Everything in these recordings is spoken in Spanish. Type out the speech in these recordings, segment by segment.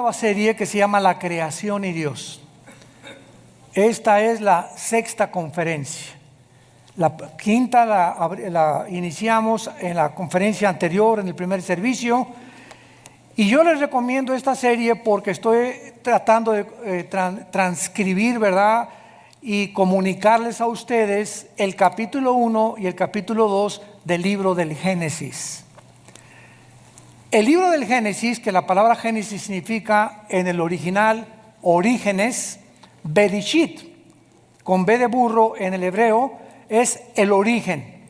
Nueva serie que se llama La creación y Dios. Esta es la sexta conferencia. La quinta la iniciamos en la conferencia anterior, en el primer servicio. Y yo les recomiendo esta serie porque estoy tratando de transcribir, ¿verdad? Y comunicarles a ustedes el capítulo 1 y el capítulo 2 del libro del Génesis. El libro del Génesis, que la palabra Génesis significa en el original orígenes, Bereshit, con B de burro en el hebreo, es el origen.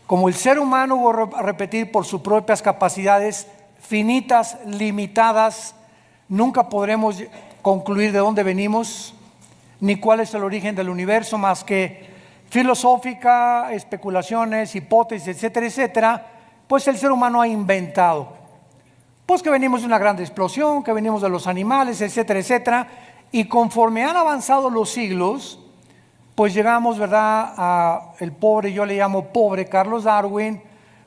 Como el ser humano, voy a repetir, por sus propias capacidades finitas, limitadas, nunca podremos concluir de dónde venimos, ni cuál es el origen del universo, más que filosófica, especulaciones, hipótesis, etcétera, etcétera, pues el ser humano ha inventado. Pues que venimos de una gran explosión, que venimos de los animales, etcétera, etcétera, y conforme han avanzado los siglos, pues llegamos, ¿verdad?, a el pobre, yo le llamo pobre Carlos Darwin,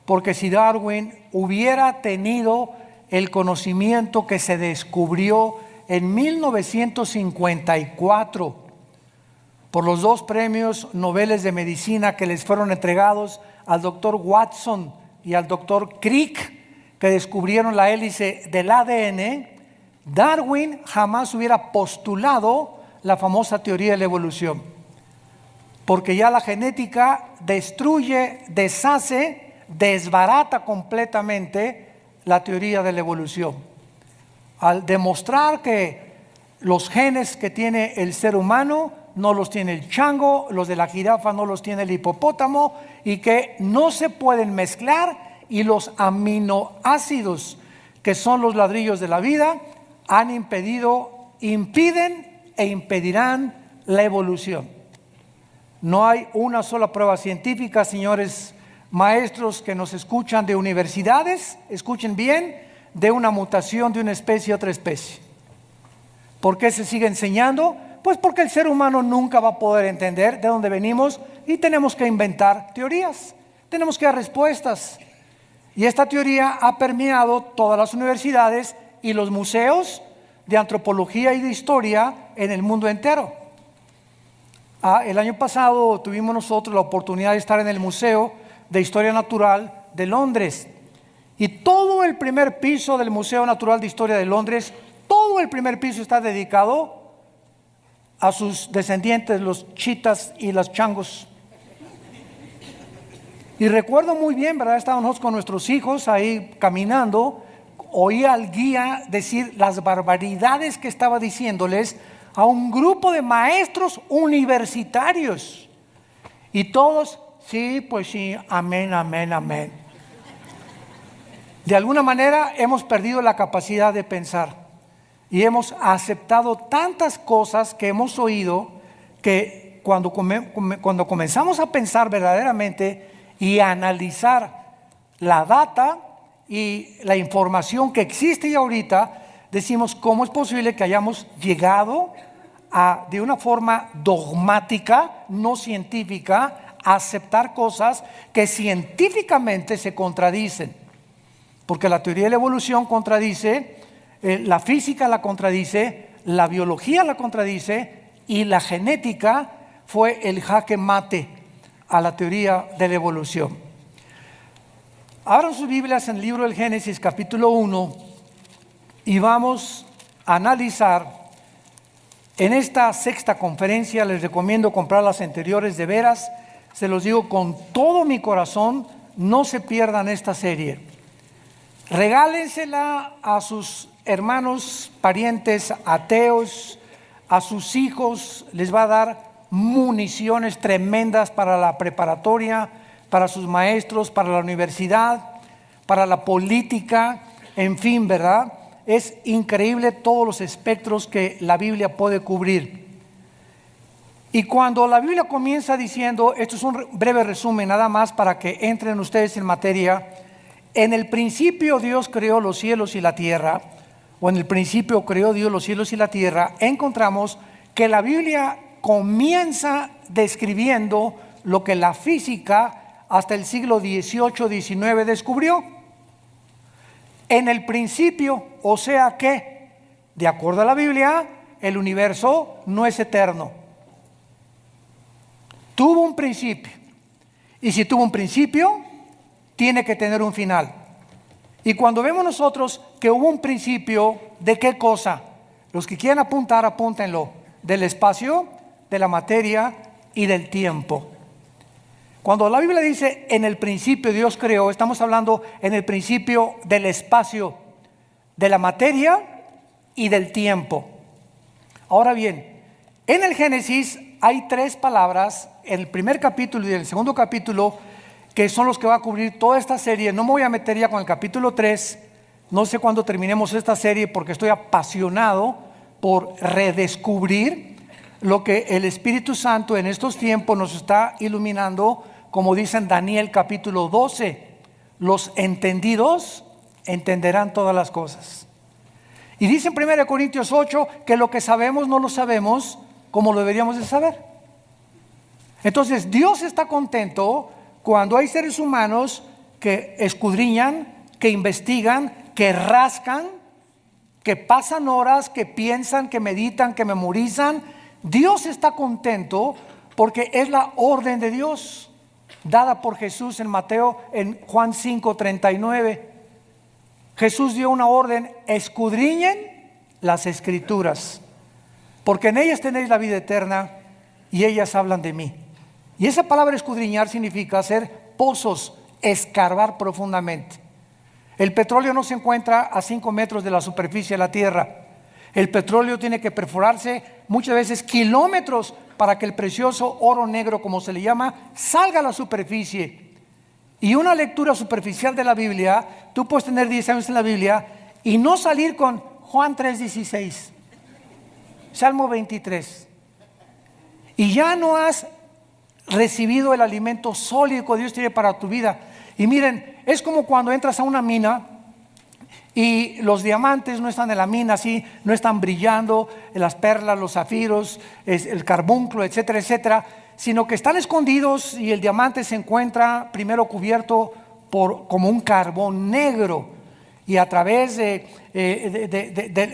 porque si Darwin hubiera tenido el conocimiento que se descubrió en 1954 por los 2 premios Nobel de Medicina que les fueron entregados al doctor Watson y al doctor Crick, que descubrieron la hélice del ADN, Darwin jamás hubiera postulado la famosa teoría de la evolución, porque ya la genética destruye, deshace, desbarata completamente la teoría de la evolución, al demostrar que los genes que tiene el ser humano no los tiene el chango, los de la jirafa no los tiene el hipopótamo, y que no se pueden mezclar, y los aminoácidos, que son los ladrillos de la vida, impiden e impedirán la evolución. No hay una sola prueba científica, señores maestros que nos escuchan de universidades, escuchen bien, de una mutación de una especie a otra especie. ¿Por qué se sigue enseñando? Pues porque el ser humano nunca va a poder entender de dónde venimos y tenemos que inventar teorías, tenemos que dar respuestas. Y esta teoría ha permeado todas las universidades y los museos de antropología y de historia en el mundo entero. El año pasado tuvimos nosotros la oportunidad de estar en el Museo de Historia Natural de Londres. Y todo el primer piso del Museo Natural de Historia de Londres, todo el primer piso está dedicado a sus descendientes, los chitas y los changos. Y recuerdo muy bien, ¿verdad? Estábamos con nuestros hijos ahí caminando, oí al guía decir las barbaridades que estaba diciéndoles a un grupo de maestros universitarios. Y todos, sí, pues sí, amén, amén, amén. De alguna manera hemos perdido la capacidad de pensar y hemos aceptado tantas cosas que hemos oído que cuando comenzamos a pensar verdaderamente y a analizar la data y la información que existe ya ahorita, decimos, ¿cómo es posible que hayamos llegado de una forma dogmática, no científica, a aceptar cosas que científicamente se contradicen? Porque la teoría de la evolución contradice, la física la contradice, la biología la contradice, y la genética fue el jaque mate a la teoría de la evolución. Abran sus Biblias en el libro del Génesis capítulo 1 y vamos a analizar en esta sexta conferencia. Les recomiendo comprar las anteriores, de veras, se los digo con todo mi corazón, no se pierdan esta serie. Regálensela a sus hermanos, parientes ateos, a sus hijos, les va a dar municiones tremendas para la preparatoria, para sus maestros, para la universidad, para la política, en fin, ¿verdad? Es increíble todos los espectros que la Biblia puede cubrir. Y cuando la Biblia comienza diciendo, esto es un breve resumen nada más para que entren ustedes en materia, en el principio Dios creó los cielos y la tierra, o en el principio creó Dios los cielos y la tierra, encontramos que la Biblia comienza describiendo lo que la física hasta el siglo XVIII-XIX descubrió. En el principio, o sea que De acuerdo a la Biblia, el universo no es eterno. Tuvo un principio. Y si tuvo un principio, tiene que tener un final. Y cuando vemos nosotros que hubo un principio, ¿de qué cosa? Los que quieran apuntar, apúntenlo. Del espacio, de la materia y del tiempo. Cuando la Biblia dice en el principio Dios creó, estamos hablando en el principio del espacio, de la materia y del tiempo. Ahora bien, en el Génesis hay 3 palabras, en el primer capítulo y en el segundo capítulo, que son los que va a cubrir toda esta serie. No me voy a meter ya con el capítulo 3, no sé cuándo terminemos esta serie porque estoy apasionado por redescubrir lo que el Espíritu Santo en estos tiempos nos está iluminando, como dice en Daniel capítulo 12, los entendidos entenderán todas las cosas. Y dice en 1 Corintios 8 que lo que sabemos no lo sabemos como lo deberíamos de saber. Entonces Dios está contento cuando hay seres humanos que escudriñan, que investigan, que rascan, que pasan horas, que piensan, que meditan, que memorizan. Dios está contento porque es la orden de Dios dada por Jesús en Mateo, en Juan 5:39. Jesús dio una orden: escudriñen las Escrituras, porque en ellas tenéis la vida eterna y ellas hablan de mí. Y esa palabra escudriñar significa hacer pozos, escarbar profundamente. El petróleo no se encuentra a 5 metros de la superficie de la tierra. El petróleo tiene que perforarse muchas veces kilómetros para que el precioso oro negro, como se le llama, salga a la superficie. Y una lectura superficial de la Biblia, tú puedes tener 10 años en la Biblia y no salir con Juan 3:16, Salmo 23, y ya no has recibido el alimento sólido que Dios tiene para tu vida. Y miren, es como cuando entras a una mina y los diamantes no están en la mina, así, no están brillando, las perlas, los zafiros, el carbunclo, etcétera, etcétera, sino que están escondidos y el diamante se encuentra primero cubierto como un carbón negro. Y a través de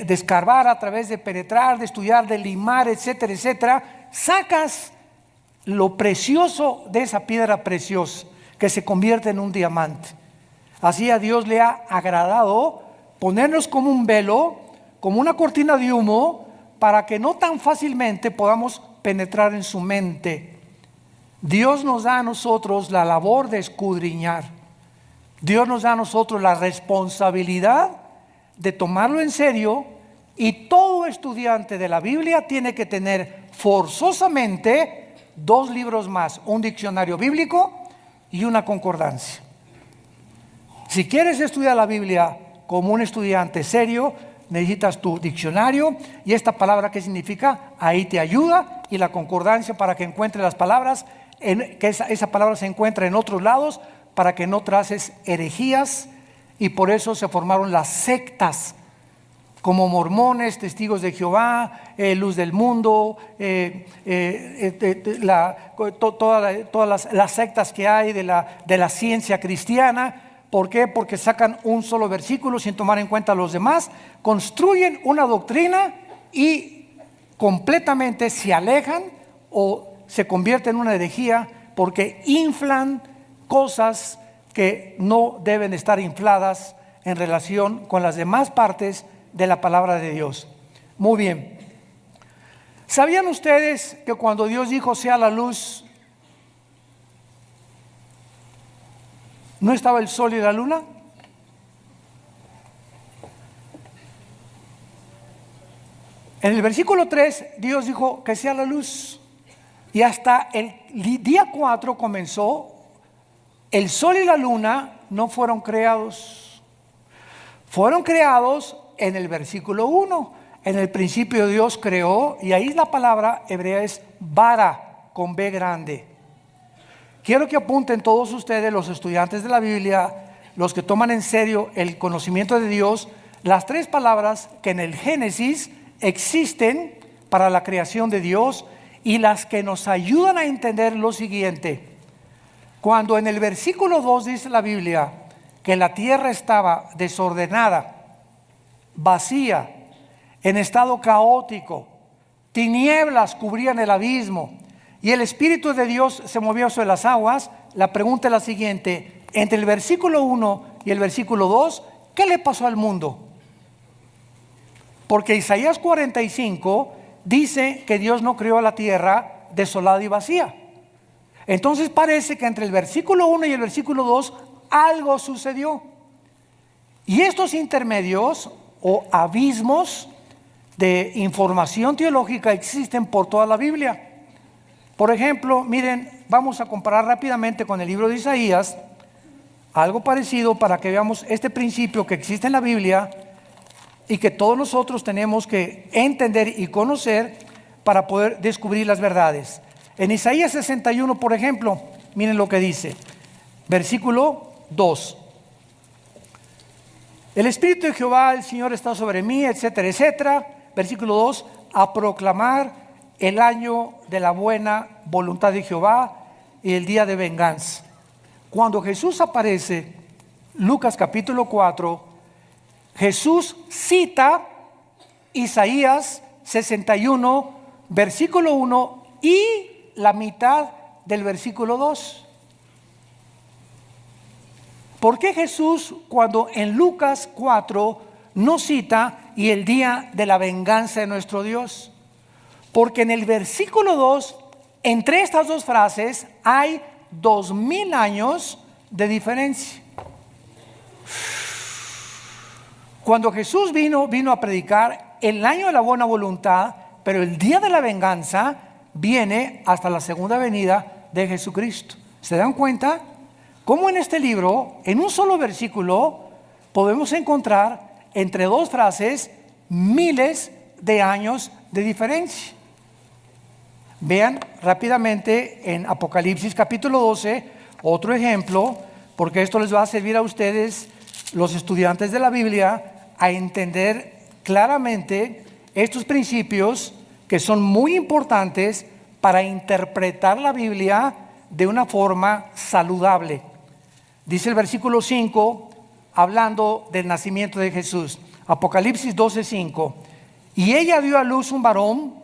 escarbar, a través de penetrar, de estudiar, de limar, etcétera, etcétera, sacas lo precioso de esa piedra preciosa que se convierte en un diamante. Así a Dios le ha agradado ponernos como un velo, como una cortina de humo, para que no tan fácilmente podamos penetrar en su mente. Dios nos da a nosotros la labor de escudriñar. Dios nos da a nosotros la responsabilidad de tomarlo en serio, y todo estudiante de la Biblia tiene que tener forzosamente 2 libros más, un diccionario bíblico y una concordancia. Si quieres estudiar la Biblia como un estudiante serio, necesitas tu diccionario y esta palabra ¿qué significa? Ahí te ayuda, y la concordancia para que encuentres las palabras, que esa palabra se encuentra en otros lados, para que no traces herejías. Y por eso se formaron las sectas como mormones, testigos de Jehová, luz del mundo, todas las sectas que hay de la ciencia cristiana. ¿Por qué? Porque sacan un solo versículo sin tomar en cuenta los demás, construyen una doctrina y completamente se alejan o se convierten en una herejía, porque inflan cosas que no deben estar infladas en relación con las demás partes de la palabra de Dios. Muy bien. ¿Sabían ustedes que cuando Dios dijo sea la luz, no estaba el sol y la luna? En el versículo 3 Dios dijo que sea la luz, y hasta el día 4 comenzó. El sol y la luna no fueron creados. Fueron creados en el versículo 1. En el principio Dios creó, y ahí la palabra hebrea es bara, con B grande. Quiero que apunten todos ustedes, los estudiantes de la Biblia, los que toman en serio el conocimiento de Dios, las 3 palabras que en el Génesis existen para la creación de Dios y las que nos ayudan a entender lo siguiente. Cuando en el versículo 2 dice la Biblia que la tierra estaba desordenada, vacía, en estado caótico. Tinieblas cubrían el abismo y el Espíritu de Dios se movió sobre las aguas. La pregunta es la siguiente: entre el versículo 1 y el versículo 2, ¿qué le pasó al mundo? Porque Isaías 45 dice que Dios no creó la tierra desolada y vacía. Entonces parece que entre el versículo 1 y el versículo 2 algo sucedió. Y estos intermedios o abismos de información teológica existen por toda la Biblia. Por ejemplo, miren, vamos a comparar rápidamente con el libro de Isaías, algo parecido para que veamos este principio que existe en la Biblia y que todos nosotros tenemos que entender y conocer para poder descubrir las verdades. En Isaías 61, por ejemplo, miren lo que dice, versículo 2. El Espíritu de Jehová, el Señor, está sobre mí, etcétera, etcétera. Versículo 2, a proclamar el año de la buena voluntad de Jehová y el día de venganza. Cuando Jesús aparece, Lucas capítulo 4, Jesús cita Isaías 61, versículo 1 y la mitad del versículo 2. ¿Por qué Jesús, cuando en Lucas 4 no cita y el día de la venganza de nuestro Dios? Porque en el versículo 2, entre estas dos frases, hay 2000 años de diferencia. Cuando Jesús vino a predicar el año de la buena voluntad, pero el día de la venganza viene hasta la segunda venida de Jesucristo. ¿Se dan cuenta? Cómo en este libro, en un solo versículo, podemos encontrar entre dos frases miles de años de diferencia. Vean rápidamente en Apocalipsis capítulo 12, otro ejemplo, porque esto les va a servir a ustedes, los estudiantes de la Biblia, a entender claramente estos principios que son muy importantes para interpretar la Biblia de una forma saludable. Dice el versículo 5, hablando del nacimiento de Jesús, Apocalipsis 12:5, y ella dio a luz un varón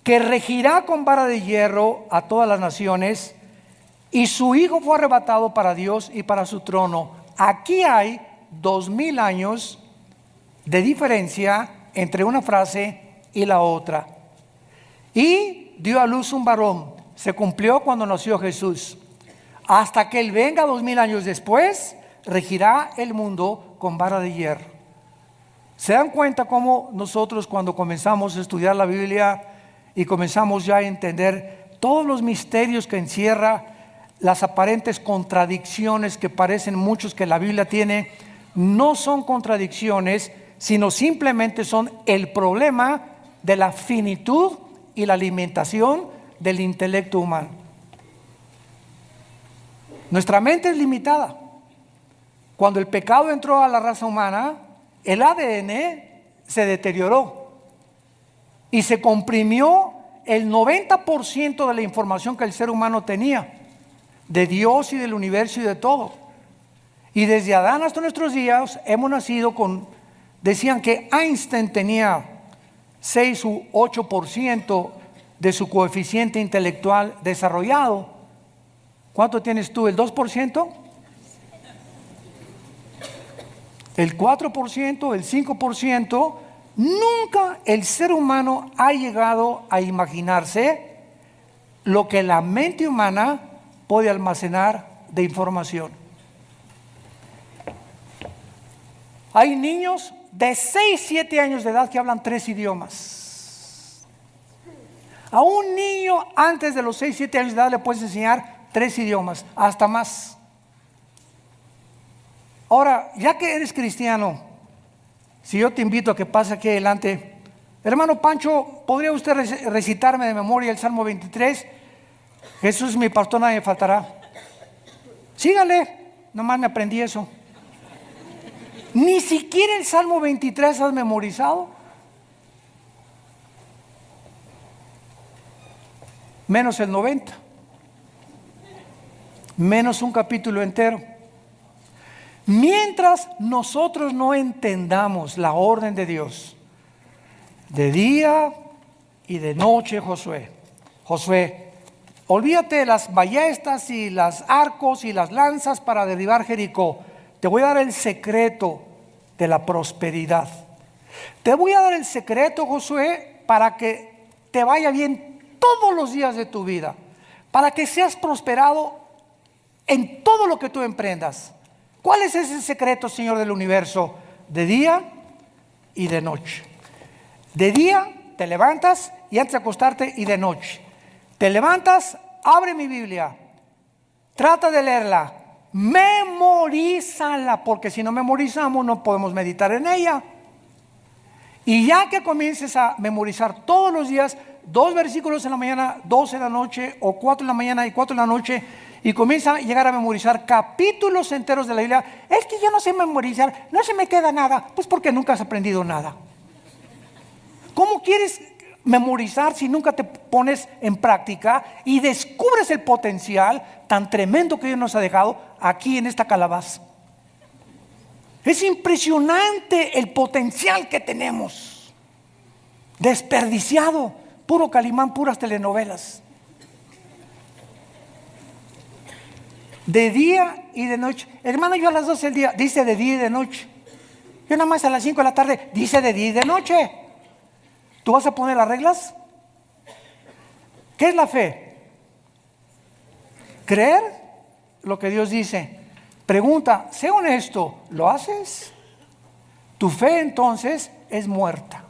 que regirá con vara de hierro a todas las naciones, y su hijo fue arrebatado para Dios y para su trono. Aquí hay 2000 años de diferencia entre una frase y la otra. Y dio a luz un varón. Se cumplió cuando nació Jesús. Hasta que Él venga 2000 años después, regirá el mundo con vara de hierro. ¿Se dan cuenta cómo nosotros, cuando comenzamos a estudiar la Biblia y comenzamos ya a entender todos los misterios que encierra, las aparentes contradicciones que parecen muchos que la Biblia tiene, no son contradicciones, sino simplemente son el problema de la finitud y la alimentación del intelecto humano? Nuestra mente es limitada. Cuando el pecado entró a la raza humana, el ADN se deterioró y se comprimió el 90% de la información que el ser humano tenía de Dios y del universo y de todo. Y desde Adán hasta nuestros días hemos nacido con, decían que Einstein tenía 6 u 8% de su coeficiente intelectual desarrollado. ¿Cuánto tienes tú? ¿El 2%? ¿El 4%? ¿El 5%? Nunca el ser humano ha llegado a imaginarse lo que la mente humana puede almacenar de información. Hay niños de 6, 7 años de edad que hablan 3 idiomas. A un niño antes de los 6, 7 años de edad le puedes enseñar 3 idiomas, hasta más. Ahora, ya que eres cristiano, si yo te invito a que pase aquí adelante, hermano Pancho, ¿podría usted recitarme de memoria el Salmo 23? Jesús es mi pastor, nadie me faltará. Sígale, nomás me aprendí eso. Ni siquiera el Salmo 23 has memorizado. Menos el 90. Menos un capítulo entero. Mientras nosotros no entendamos la orden de Dios de día y de noche, Josué. Josué, olvídate de las ballestas y los arcos y las lanzas para derribar Jericó. Te voy a dar el secreto de la prosperidad. Te voy a dar el secreto, Josué, para que te vaya bien todos los días de tu vida, para que seas prosperado en todo lo que tú emprendas. ¿Cuál es ese secreto, Señor del universo? De día y de noche. De día te levantas y antes de acostarte, y de noche te levantas, abre mi Biblia, trata de leerla, memorízala, porque si no memorizamos no podemos meditar en ella. Y ya que comiences a memorizar todos los días 2 versículos en la mañana, 2 en la noche, o 4 en la mañana y 4 en la noche, y comienza a llegar a memorizar capítulos enteros de la Biblia. Es que yo no sé memorizar, no se me queda nada. Pues porque nunca has aprendido nada. ¿Cómo quieres memorizar si nunca te pones en práctica y descubres el potencial tan tremendo que Dios nos ha dejado aquí en esta calabaza? Es impresionante el potencial que tenemos, desperdiciado, puro Calimán, puras telenovelas. De día y de noche. Hermano, yo a las 12 del día, dice de día y de noche. Yo nada más a las 5 de la tarde, dice de día y de noche. ¿Tú vas a poner las reglas? ¿Qué es la fe? Creer lo que Dios dice. Pregunta, sé honesto, ¿lo haces? Tu fe entonces es muerta.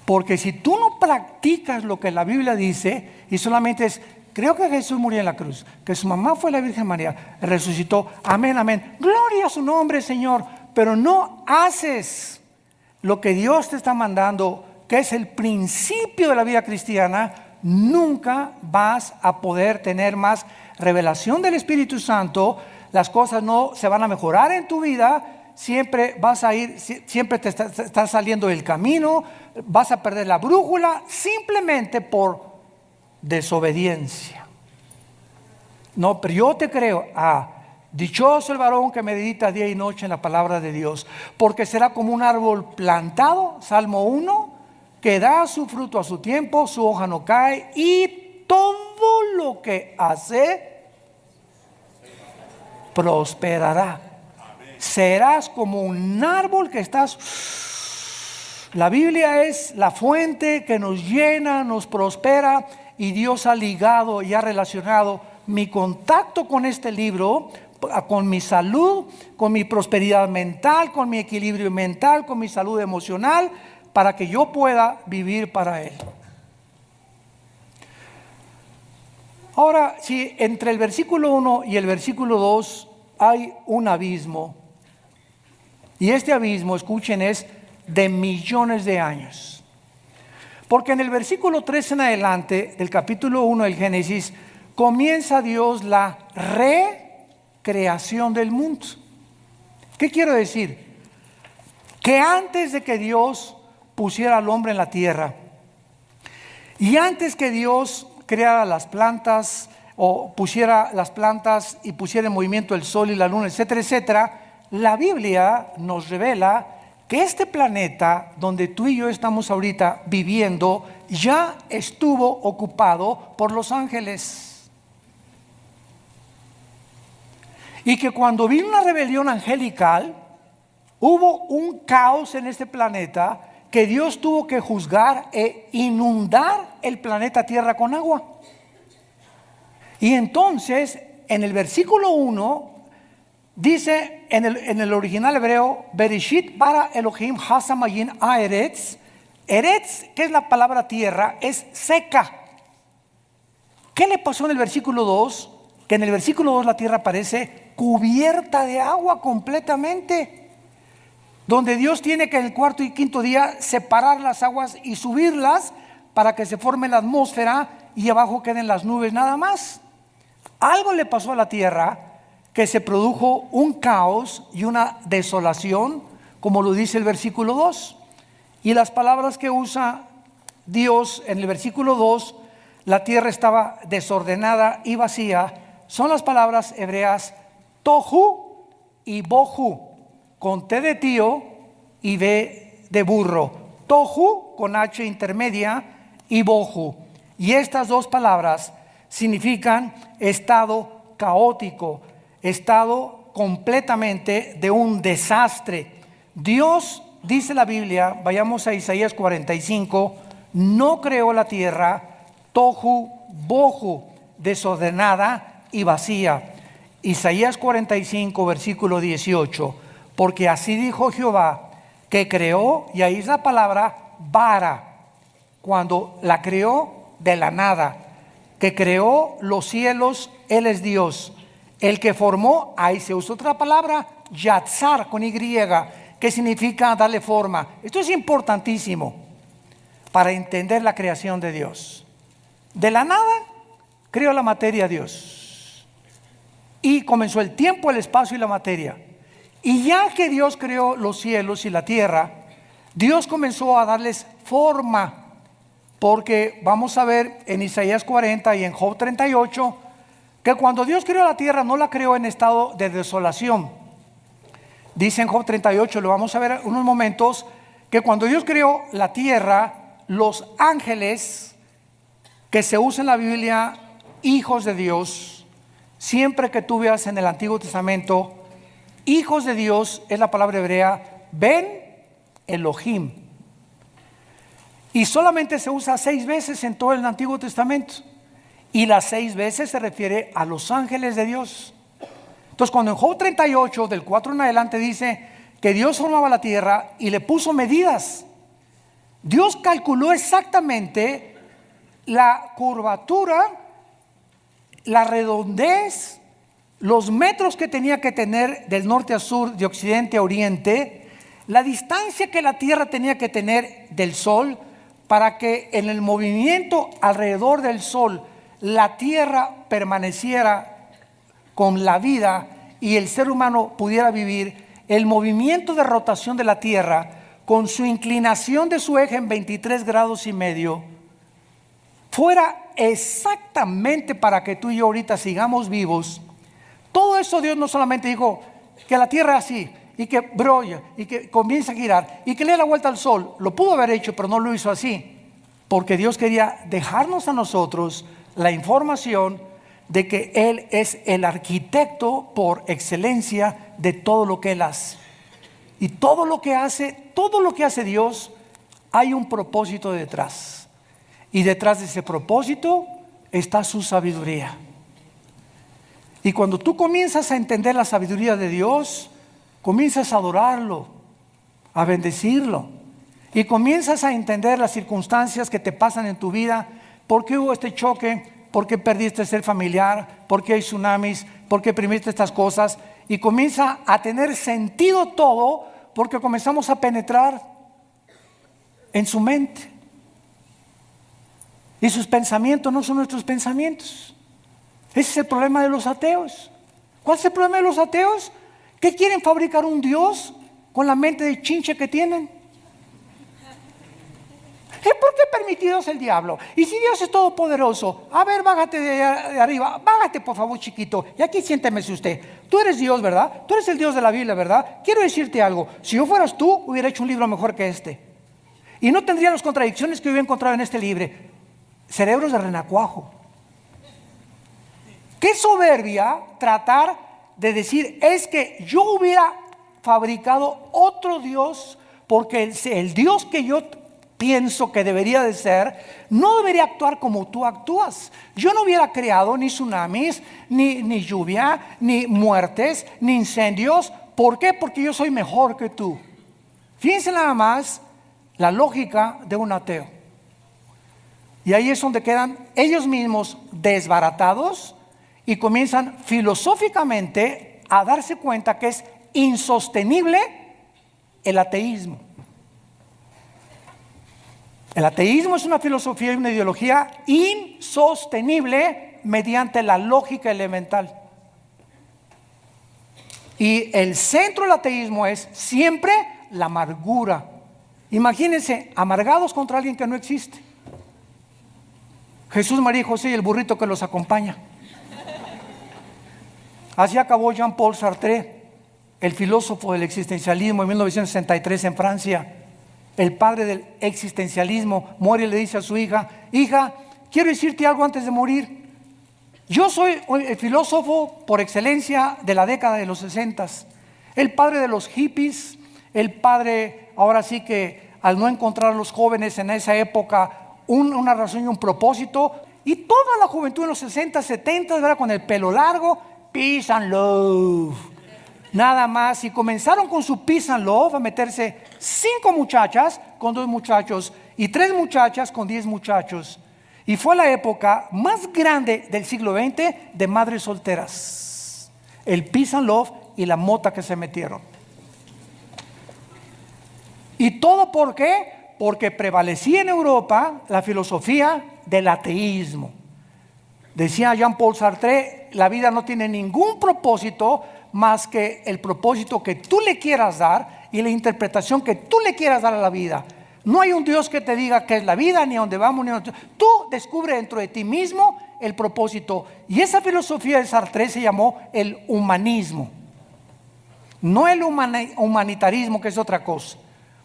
Porque si tú no practicas lo que la Biblia dice y solamente es, creo que Jesús murió en la cruz, que su mamá fue la Virgen María, resucitó, amén, amén, gloria a su nombre, Señor, pero no haces lo que Dios te está mandando, que es el principio de la vida cristiana, nunca vas a poder tener más revelación del Espíritu Santo. Las cosas no se van a mejorar en tu vida, siempre vas a ir, siempre te estás saliendo del camino, vas a perder la brújula simplemente por desobediencia. No, pero yo te creo, dichoso el varón que medita día y noche en la palabra de Dios, porque será como un árbol plantado, Salmo 1, que da su fruto a su tiempo, su hoja no cae, y todo lo que hace prosperará. Serás como un árbol que estás. La Biblia es la fuente que nos llena, nos prospera, y Dios ha ligado y ha relacionado mi contacto con este libro con mi salud, con mi prosperidad mental, con mi equilibrio mental, con mi salud emocional, para que yo pueda vivir para Él. Ahora, si entre el versículo 1 y el versículo 2 hay un abismo, y este abismo, escuchen, es de millones de años. Porque en el versículo 3 en adelante del capítulo 1 del Génesis, comienza Dios la recreación del mundo. ¿Qué quiero decir? Que antes de que Dios pusiera al hombre en la tierra, y antes que Dios creara las plantas, o pusiera las plantas y pusiera en movimiento el sol y la luna, etcétera, etcétera, la Biblia nos revela que este planeta donde tú y yo estamos ahorita viviendo ya estuvo ocupado por los ángeles. Y que cuando vino una rebelión angelical, hubo un caos en este planeta que Dios tuvo que juzgar e inundar el planeta Tierra con agua. Y entonces, en el versículo 1, dice en el original hebreo, Bereshit bara Elohim hasamayin haaretz. Eretz, que es la palabra tierra, es seca. ¿Qué le pasó en el versículo 2? Que en el versículo 2 la tierra parece cubierta de agua completamente, donde Dios tiene que en el cuarto y quinto día separar las aguas y subirlas para que se forme la atmósfera y abajo queden las nubes nada más. Algo le pasó a la tierra, que se produjo un caos y una desolación, como lo dice el versículo 2. Y las palabras que usa Dios en el versículo 2, la tierra estaba desordenada y vacía, son las palabras hebreas tohu y bohu, con T de tío y B de burro. Tohu con H intermedia y bohu. Y estas dos palabras significan estado caótico, estado completamente de un desastre. Dios, dice la Biblia, vayamos a Isaías 45, no creó la tierra tohu bohu, desordenada y vacía. Isaías 45, versículo 18, porque así dijo Jehová, que creó, y ahí es la palabra bara, cuando la creó de la nada, que creó los cielos, Él es Dios. El que formó, ahí se usa otra palabra, yatzar con Y, que significa darle forma. Esto es importantísimo para entender la creación de Dios. De la nada creó la materia Dios, y comenzó el tiempo, el espacio y la materia. Y ya que Dios creó los cielos y la tierra, Dios comenzó a darles forma. Porque vamos a ver en Isaías 40 y en Job 38, que cuando Dios creó la tierra no la creó en estado de desolación. Dice en Job 38, lo vamos a ver en unos momentos, que cuando Dios creó la tierra, los ángeles, que se usa en la Biblia, hijos de Dios, siempre que tú veas en el Antiguo Testamento, hijos de Dios, es la palabra hebrea, Ben Elohim. Y solamente se usa 6 veces en todo el Antiguo Testamento. Y las 6 veces se refiere a los ángeles de Dios. Entonces cuando en Job 38, del 4 en adelante, dice que Dios formaba la tierra y le puso medidas. Dios calculó exactamente la curvatura, la redondez, los metros que tenía que tener del norte a sur, de occidente a oriente, la distancia que la tierra tenía que tener del sol, para que en el movimiento alrededor del sol la tierra permaneciera con la vida y el ser humano pudiera vivir. El movimiento de rotación de la tierra, con su inclinación de su eje en 23 grados y medio, fuera exactamente para que tú y yo ahorita sigamos vivos. Todo eso Dios no solamente dijo que la tierra es así, y que brolla, y que comienza a girar, y que le dé la vuelta al sol. Lo pudo haber hecho, pero no lo hizo así, porque Dios quería dejarnos a nosotros la información de que Él es el arquitecto por excelencia de todo lo que Él hace. Y todo lo que hace Dios, hay un propósito detrás. Y detrás de ese propósito está su sabiduría. Y cuando tú comienzas a entender la sabiduría de Dios, comienzas a adorarlo, a bendecirlo, y comienzas a entender las circunstancias que te pasan en tu vida. ¿Por qué hubo este choque? ¿Por qué perdiste el ser familiar? ¿Por qué hay tsunamis? ¿Por qué primiste estas cosas? Y comienza a tener sentido todo, porque comenzamos a penetrar en su mente. Y sus pensamientos no son nuestros pensamientos. Ese es el problema de los ateos. ¿Cuál es el problema de los ateos? ¿Qué quieren fabricar un Dios con la mente de chinche que tienen? ¿Por qué permitidos el diablo? Y si Dios es todopoderoso, a ver, bájate de arriba, bájate por favor, chiquito, y aquí siéntemese usted. Tú eres Dios, ¿verdad? Tú eres el Dios de la Biblia, ¿verdad? Quiero decirte algo, si yo fueras tú, hubiera hecho un libro mejor que este. Y no tendría las contradicciones que hubiera encontrado en este libro. Cerebros de renacuajo. Qué soberbia tratar de decir, es que yo hubiera fabricado otro Dios, porque el Dios que yo pienso que debería de ser, no debería actuar como tú actúas. Yo no hubiera creado ni tsunamis, ni lluvia, ni muertes, ni incendios. ¿Por qué? Porque yo soy mejor que tú. Fíjense nada más la lógica de un ateo. Y ahí es donde quedan ellos mismos desbaratados y comienzan filosóficamente a darse cuenta que es insostenible el ateísmo. El ateísmo es una filosofía y una ideología insostenible mediante la lógica elemental. Y el centro del ateísmo es siempre la amargura. Imagínense, amargados contra alguien que no existe. Jesús, María y José y el burrito que los acompaña. Así acabó Jean-Paul Sartre, el filósofo del existencialismo, en 1963 en Francia. el padre del existencialismo, muere y le dice a su hija: hija, quiero decirte algo antes de morir. Yo soy el filósofo por excelencia de la década de los 60, el padre de los hippies, el padre, ahora sí que al no encontrar a los jóvenes en esa época una razón y un propósito, y toda la juventud en los 60, 70, ¿verdad? Con el pelo largo, peace and love, nada más. Y comenzaron con su peace and love a meterse 5 muchachas con 2 muchachos y 3 muchachas con 10 muchachos. Y fue la época más grande del siglo XX de madres solteras. El peace and love y la mota que se metieron. ¿Y todo por qué? Porque prevalecía en Europa la filosofía del ateísmo. Decía Jean-Paul Sartre: la vida no tiene ningún propósito más que el propósito que tú le quieras dar y la interpretación que tú le quieras dar a la vida. No hay un Dios que te diga qué es la vida, ni a dónde vamos, ni a dónde. Tú descubre dentro de ti mismo el propósito. Y esa filosofía de Sartre se llamó el humanismo. No el humanitarismo, que es otra cosa.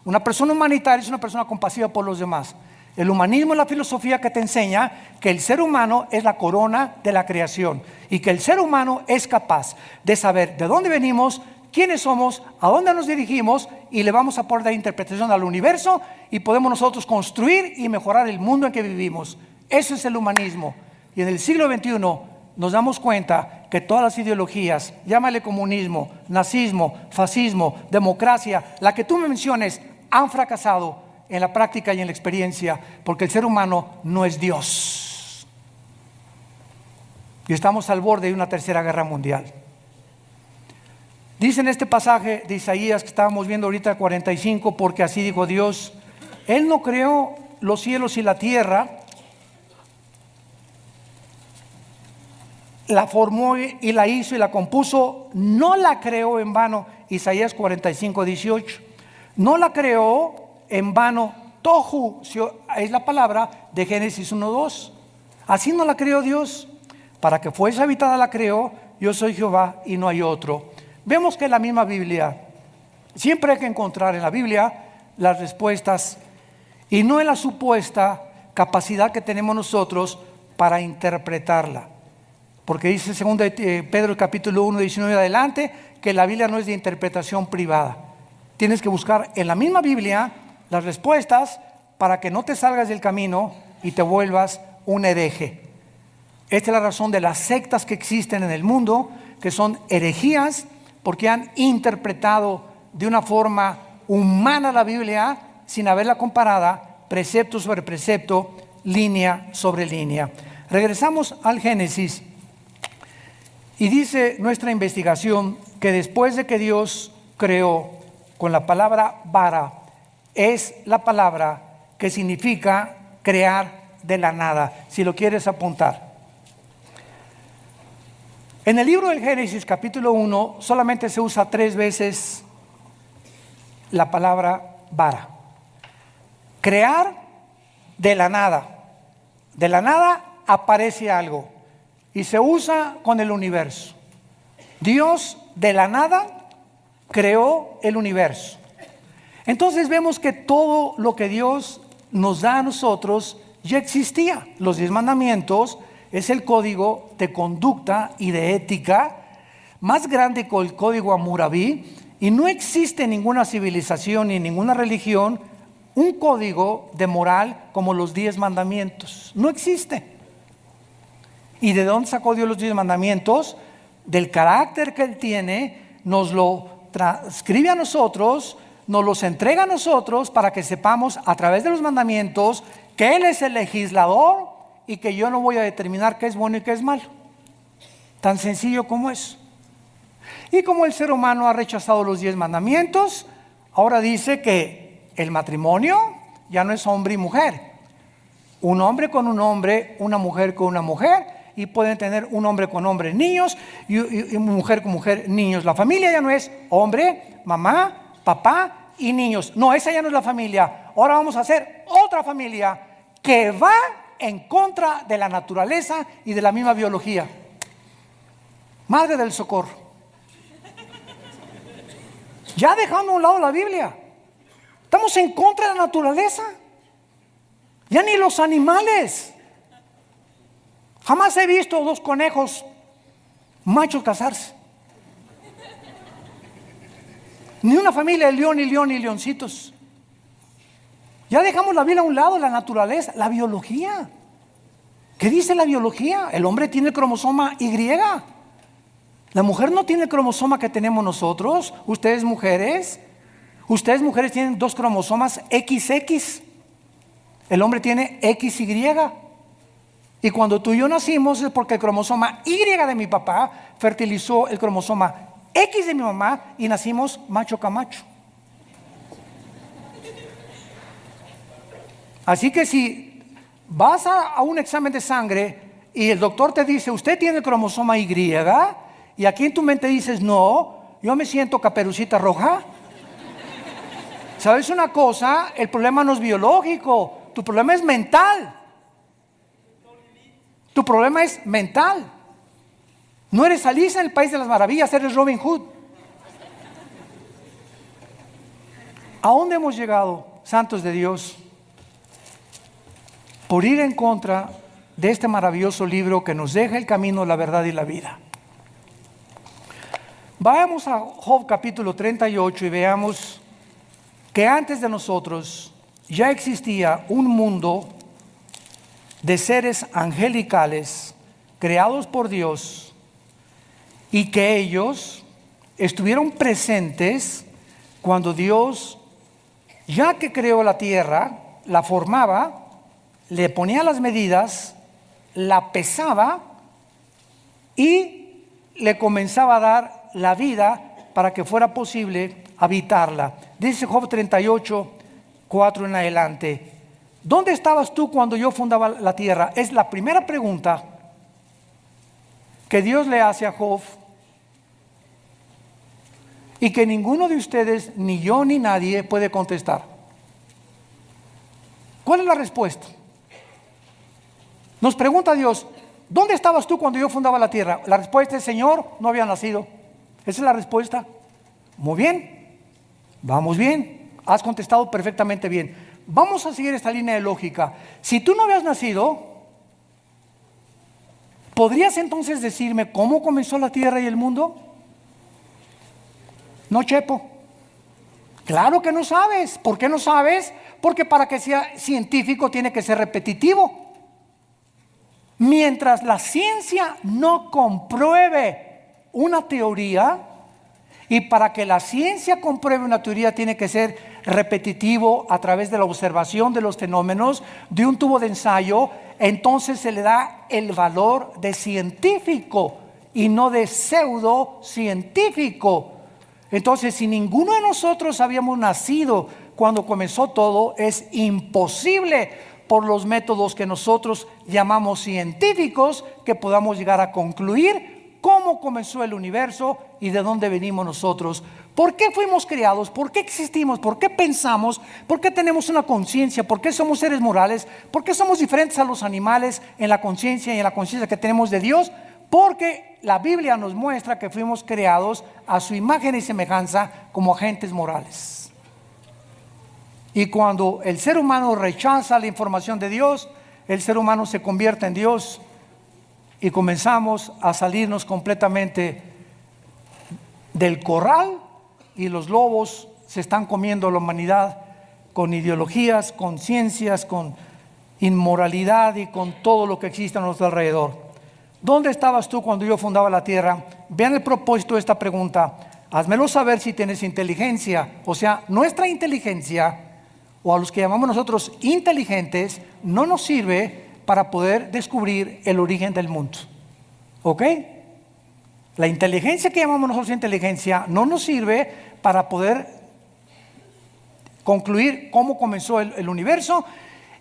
Una persona humanitaria es una persona compasiva por los demás. El humanismo es la filosofía que te enseña que el ser humano es la corona de la creación y que el ser humano es capaz de saber de dónde venimos, quiénes somos, a dónde nos dirigimos, y le vamos a poder dar interpretación al universo y podemos nosotros construir y mejorar el mundo en que vivimos. Eso es el humanismo. Y en el siglo XXI nos damos cuenta que todas las ideologías, llámale comunismo, nazismo, fascismo, democracia, la que tú me menciones, han fracasado en la práctica y en la experiencia, porque el ser humano no es Dios. Y estamos al borde de una tercera guerra mundial. Dice en este pasaje de Isaías que estábamos viendo ahorita, 45, porque así dijo Dios: Él no creó los cielos y la tierra, la formó y la hizo y la compuso, no la creó en vano. Isaías 45, 18. No la creó en vano. Tohu es la palabra de Génesis 1, 2. Así no la creó Dios. Para que fuese habitada la creó. Yo soy Jehová y no hay otro. Vemos que en la misma Biblia siempre hay que encontrar en la Biblia las respuestas y no en la supuesta capacidad que tenemos nosotros para interpretarla. Porque dice 2 Pedro capítulo 1, 19 adelante, que la Biblia no es de interpretación privada. Tienes que buscar en la misma Biblia las respuestas para que no te salgas del camino y te vuelvas un hereje. Esta es la razón de las sectas que existen en el mundo, que son herejías, porque han interpretado de una forma humana la Biblia sin haberla comparada precepto sobre precepto, línea sobre línea. Regresamos al Génesis y dice nuestra investigación que después de que Dios creó, con la palabra bara, es la palabra que significa crear de la nada, si lo quieres apuntar. En el libro del Génesis capítulo 1 solamente se usa 3 veces la palabra bara. Crear de la nada. De la nada aparece algo y se usa con el universo. Dios de la nada creó el universo. Entonces vemos que todo lo que Dios nos da a nosotros ya existía. Los 10 mandamientos es el código de conducta y de ética más grande que el código Hammurabi, y no existe ninguna civilización ni ninguna religión un código de moral como los 10 mandamientos. No existe. ¿Y de dónde sacó Dios los 10 mandamientos? Del carácter que Él tiene, nos lo transcribe a nosotros, nos los entrega a nosotros para que sepamos a través de los mandamientos que Él es el legislador y que yo no voy a determinar qué es bueno y qué es malo. Tan sencillo como eso. Y como el ser humano ha rechazado los 10 mandamientos, ahora dice que el matrimonio ya no es hombre y mujer. Un hombre con un hombre, una mujer con una mujer, y pueden tener un hombre con hombre niños y mujer con mujer niños. La familia ya no es hombre, mamá, papá y niños. No, esa ya no es la familia. Ahora vamos a hacer otra familia que va en contra de la naturaleza y de la misma biología. Madre del socorro. Ya dejando a un lado la Biblia. Estamos en contra de la naturaleza. Ya ni los animales. Jamás he visto dos conejos machos casarse. Ni una familia de león y leoncitos. Ya dejamos la vida a un lado, la naturaleza, la biología. ¿Qué dice la biología? El hombre tiene el cromosoma Y. La mujer no tiene el cromosoma que tenemos nosotros. Ustedes mujeres tienen dos cromosomas XX. El hombre tiene XY. Y cuando tú y yo nacimos es porque el cromosoma Y de mi papá fertilizó el cromosoma X de mi mamá y nacimos macho camacho. Así que si vas a un examen de sangre y el doctor te dice, usted tiene el cromosoma Y, y aquí en tu mente dices, no, yo me siento Caperucita Roja. ¿Sabes una cosa? El problema no es biológico, tu problema es mental. Tu problema es mental. No eres Alicia en el País de las Maravillas, eres Robin Hood. ¿A dónde hemos llegado, santos de Dios? Por ir en contra de este maravilloso libro que nos deja el camino, la verdad y la vida. Vayamos a Job capítulo 38 y veamos que antes de nosotros ya existía un mundo de seres angelicales creados por Dios y que ellos estuvieron presentes cuando Dios, ya que creó la tierra, la formaba, le ponía las medidas, la pesaba y le comenzaba a dar la vida para que fuera posible habitarla. Dice Job 38, 4 en adelante. ¿Dónde estabas tú cuando yo fundaba la tierra? Es la primera pregunta que Dios le hace a Job y que ninguno de ustedes, ni yo ni nadie, puede contestar. ¿Cuál es la respuesta? Nos pregunta Dios, ¿dónde estabas tú cuando yo fundaba la tierra? La respuesta es, Señor, no había nacido. Esa es la respuesta. Muy bien, vamos bien, has contestado perfectamente bien. Vamos a seguir esta línea de lógica. Si tú no habías nacido, ¿podrías entonces decirme cómo comenzó la tierra y el mundo? No, Chepo. Claro que no sabes. ¿Por qué no sabes? Porque para que sea científico tiene que ser repetitivo. Mientras la ciencia no compruebe una teoría, y para que la ciencia compruebe una teoría tiene que ser repetitivo a través de la observación de los fenómenos de un tubo de ensayo, entonces se le da el valor de científico y no de pseudocientífico. Entonces, si ninguno de nosotros habíamos nacido cuando comenzó todo, es imposible por los métodos que nosotros llamamos científicos que podamos llegar a concluir cómo comenzó el universo y de dónde venimos nosotros. ¿Por qué fuimos creados? ¿Por qué existimos? ¿Por qué pensamos? ¿Por qué tenemos una conciencia? ¿Por qué somos seres morales? ¿Por qué somos diferentes a los animales en la conciencia y en la conciencia que tenemos de Dios? Porque la Biblia nos muestra que fuimos creados a su imagen y semejanza como agentes morales. Y cuando el ser humano rechaza la información de Dios, el ser humano se convierte en Dios y comenzamos a salirnos completamente del corral y los lobos se están comiendo a la humanidad con ideologías, con ciencias, con inmoralidad y con todo lo que existe a nuestro alrededor. ¿Dónde estabas tú cuando yo fundaba la tierra? Vean el propósito de esta pregunta. Házmelo saber si tienes inteligencia. O sea, nuestra inteligencia, o a los que llamamos nosotros inteligentes, no nos sirve para poder descubrir el origen del mundo. ¿Ok? La inteligencia que llamamos nosotros inteligencia no nos sirve para poder concluir cómo comenzó el universo.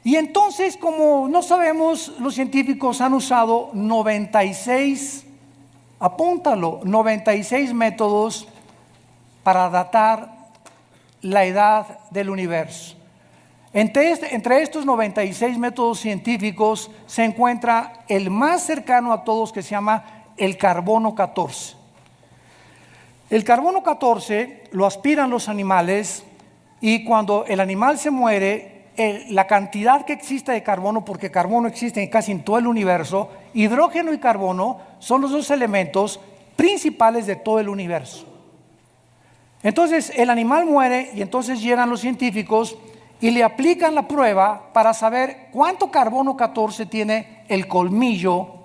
Y entonces, como no sabemos, los científicos han usado 96, apúntalo, 96 métodos para datar la edad del universo. Entre estos 96 métodos científicos se encuentra el más cercano a todos, que se llama el carbono 14. El carbono 14 lo aspiran los animales y cuando el animal se muere, la cantidad que existe de carbono, porque carbono existe casi en todo el universo, hidrógeno y carbono son los dos elementos principales de todo el universo. Entonces el animal muere y entonces llegan los científicos y le aplican la prueba para saber cuánto carbono 14 tiene el colmillo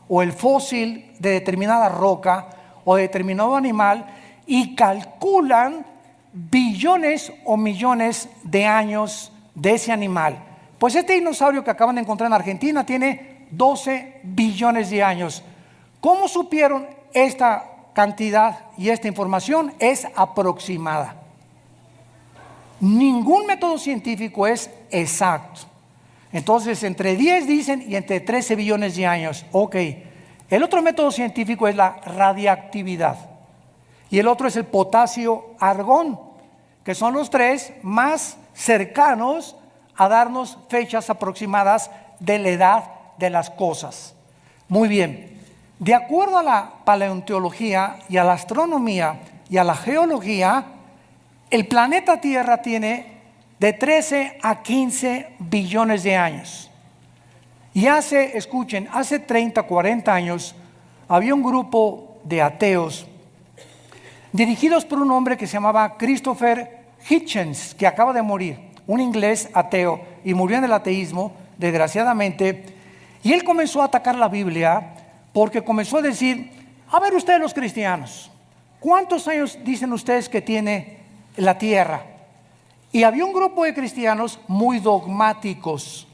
o el fósil de determinada roca o de determinado animal, y calculan billones o millones de años de ese animal. Pues este dinosaurio que acaban de encontrar en Argentina tiene 12 billones de años. ¿Cómo supieron esta cantidad y esta información? Es aproximada. Ningún método científico es exacto. Entonces, entre 10 dicen y entre 13 billones de años. Ok. El otro método científico es la radiactividad. Y el otro es el potasio-argón, que son los tres más cercanos a darnos fechas aproximadas de la edad de las cosas. Muy bien. De acuerdo a la paleontología y a la astronomía y a la geología, el planeta Tierra tiene de 13 a 15 billones de años. Y escuchen, hace 30, 40 años había un grupo de ateos dirigidos por un hombre que se llamaba Christopher Hitchens, que acaba de morir, un inglés ateo, y murió en el ateísmo, desgraciadamente. Y él comenzó a atacar la Biblia porque comenzó a decir: a ver ustedes los cristianos, ¿cuántos años dicen ustedes que tiene la tierra? Y había un grupo de cristianos muy dogmáticos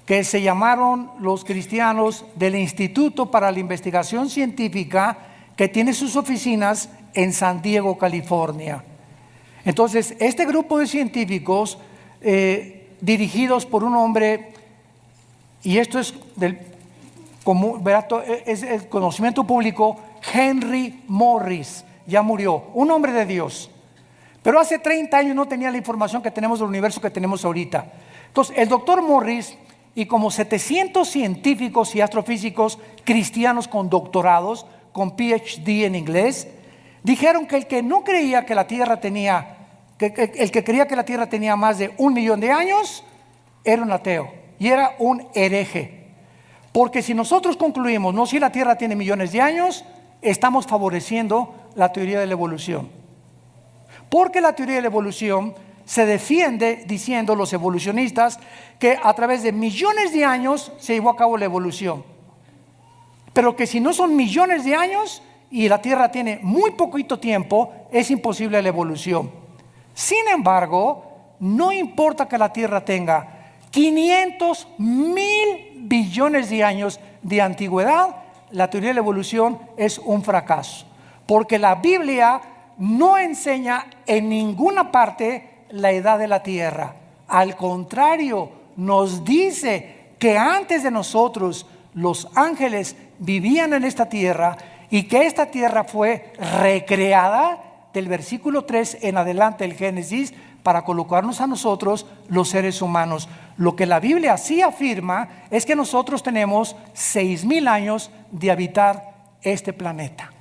que se llamaron los cristianos del Instituto para la Investigación Científica, que tiene sus oficinas en San Diego, California. Entonces, este grupo de científicos, dirigidos por un hombre, y esto es es el conocimiento público, Henry Morris, ya murió, un hombre de Dios. Pero hace 30 años no tenía la información que tenemos del universo que tenemos ahorita. Entonces, el doctor Morris y como 700 científicos y astrofísicos cristianos con doctorados, con PhD en inglés, dijeron que el que no creía que la Tierra tenía, el que creía que la Tierra tenía más de 1 millón de años, era un ateo y era un hereje. Porque si nosotros concluimos, no, si la Tierra tiene millones de años, estamos favoreciendo la teoría de la evolución. Porque la teoría de la evolución se defiende diciendo los evolucionistas que a través de millones de años se llevó a cabo la evolución. Pero que si no son millones de años y la Tierra tiene muy poquito tiempo, es imposible la evolución. Sin embargo, no importa que la Tierra tenga 500,000 billones de años de antigüedad, la teoría de la evolución es un fracaso. Porque la Biblia no enseña en ninguna parte la edad de la Tierra. Al contrario, nos dice que antes de nosotros los ángeles vivían en esta tierra y que esta tierra fue recreada del versículo 3 en adelante del Génesis para colocarnos a nosotros los seres humanos. Lo que la Biblia sí afirma es que nosotros tenemos 6,000 años de habitar este planeta.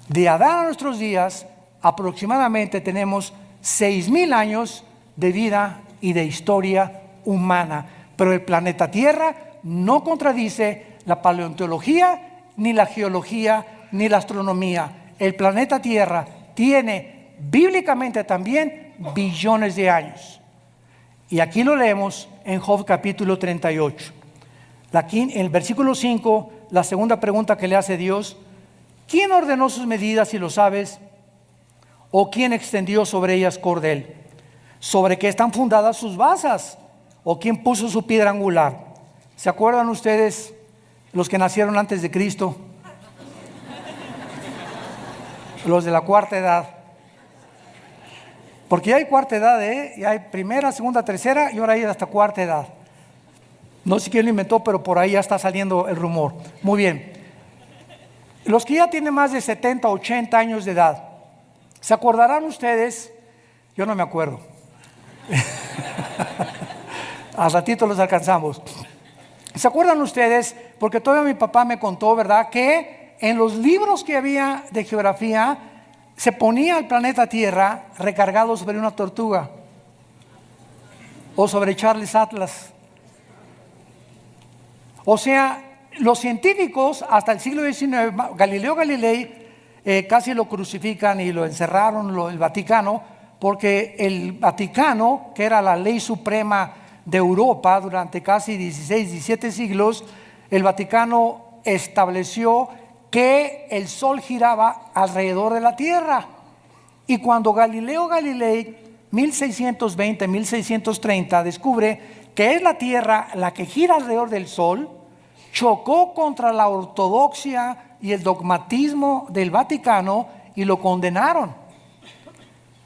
De Adán a nuestros días aproximadamente tenemos 6,000 años de vida y de historia humana. Pero el planeta Tierra no contradice la paleontología, ni la geología, ni la astronomía. El planeta Tierra tiene bíblicamente también billones de años. Y aquí lo leemos en Job capítulo 38. En el versículo 5, la segunda pregunta que le hace Dios: ¿quién ordenó sus medidas, si lo sabes? ¿O quién extendió sobre ellas cordel? ¿Sobre qué están fundadas sus basas? ¿O quién puso su piedra angular? ¿Se acuerdan ustedes los que nacieron antes de Cristo? Los de la cuarta edad. Porque ya hay cuarta edad, ya hay primera, segunda, tercera y ahora hay hasta cuarta edad. No sé quién lo inventó, pero por ahí ya está saliendo el rumor. Muy bien. Los que ya tienen más de 70, 80 años de edad, ¿se acordarán ustedes? Yo no me acuerdo. Al ratito los alcanzamos. ¿Se acuerdan ustedes? Porque todavía mi papá me contó, ¿verdad?, que en los libros que había de geografía se ponía el planeta Tierra recargado sobre una tortuga o sobre Charles Atlas. O sea, los científicos hasta el siglo XIX, Galileo Galilei, casi lo crucifican y lo encerraron el Vaticano, porque el Vaticano, que era la ley suprema de Europa durante casi 16, 17 siglos, el Vaticano estableció que el Sol giraba alrededor de la Tierra. Y cuando Galileo Galilei, 1620, 1630, descubre que es la Tierra la que gira alrededor del Sol, chocó contra la ortodoxia y el dogmatismo del Vaticano y lo condenaron.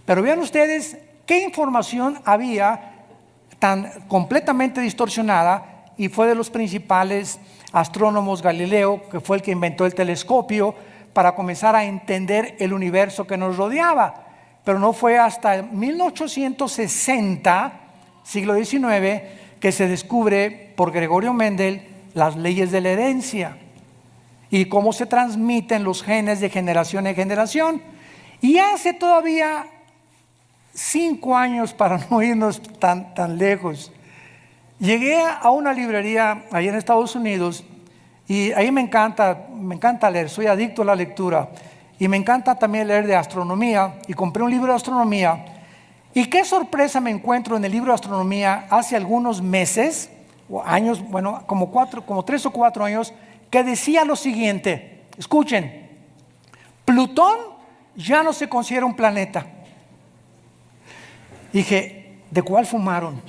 Pero vean ustedes qué información había tan completamente distorsionada, y fue de los principales astrónomos Galileo, que fue el que inventó el telescopio para comenzar a entender el universo que nos rodeaba. Pero no fue hasta 1860, siglo XIX, que se descubre por Gregorio Mendel las leyes de la herencia y cómo se transmiten los genes de generación en generación. Y hace todavía 5 años, para no irnos tan lejos, llegué a una librería allá en Estados Unidos, y ahí me encanta leer, soy adicto a la lectura, y me encanta también leer de astronomía, y compré un libro de astronomía. Y qué sorpresa me encuentro en el libro de astronomía hace algunos meses o años, bueno, como 3 o 4 años, que decía lo siguiente: escuchen, Plutón ya no se considera un planeta. Dije, ¿de cuál fumaron?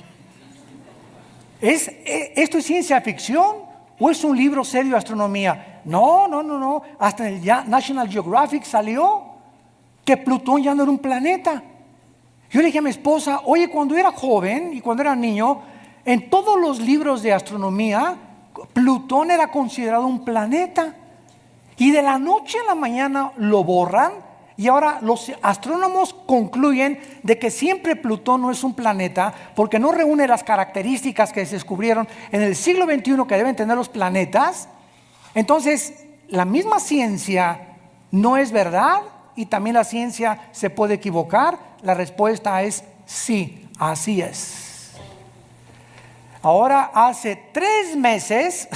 ¿Esto es ciencia ficción o es un libro serio de astronomía? No, hasta en el National Geographic salió que Plutón ya no era un planeta. Yo le dije a mi esposa, oye, cuando era joven y cuando era niño, en todos los libros de astronomía, Plutón era considerado un planeta, y de la noche a la mañana lo borran. Y ahora los astrónomos concluyen de que siempre Plutón no es un planeta, porque no reúne las características que se descubrieron en el siglo XXI que deben tener los planetas. Entonces, la misma ciencia no es verdad, y también la ciencia se puede equivocar. La respuesta es sí, así es. Ahora, hace 3 meses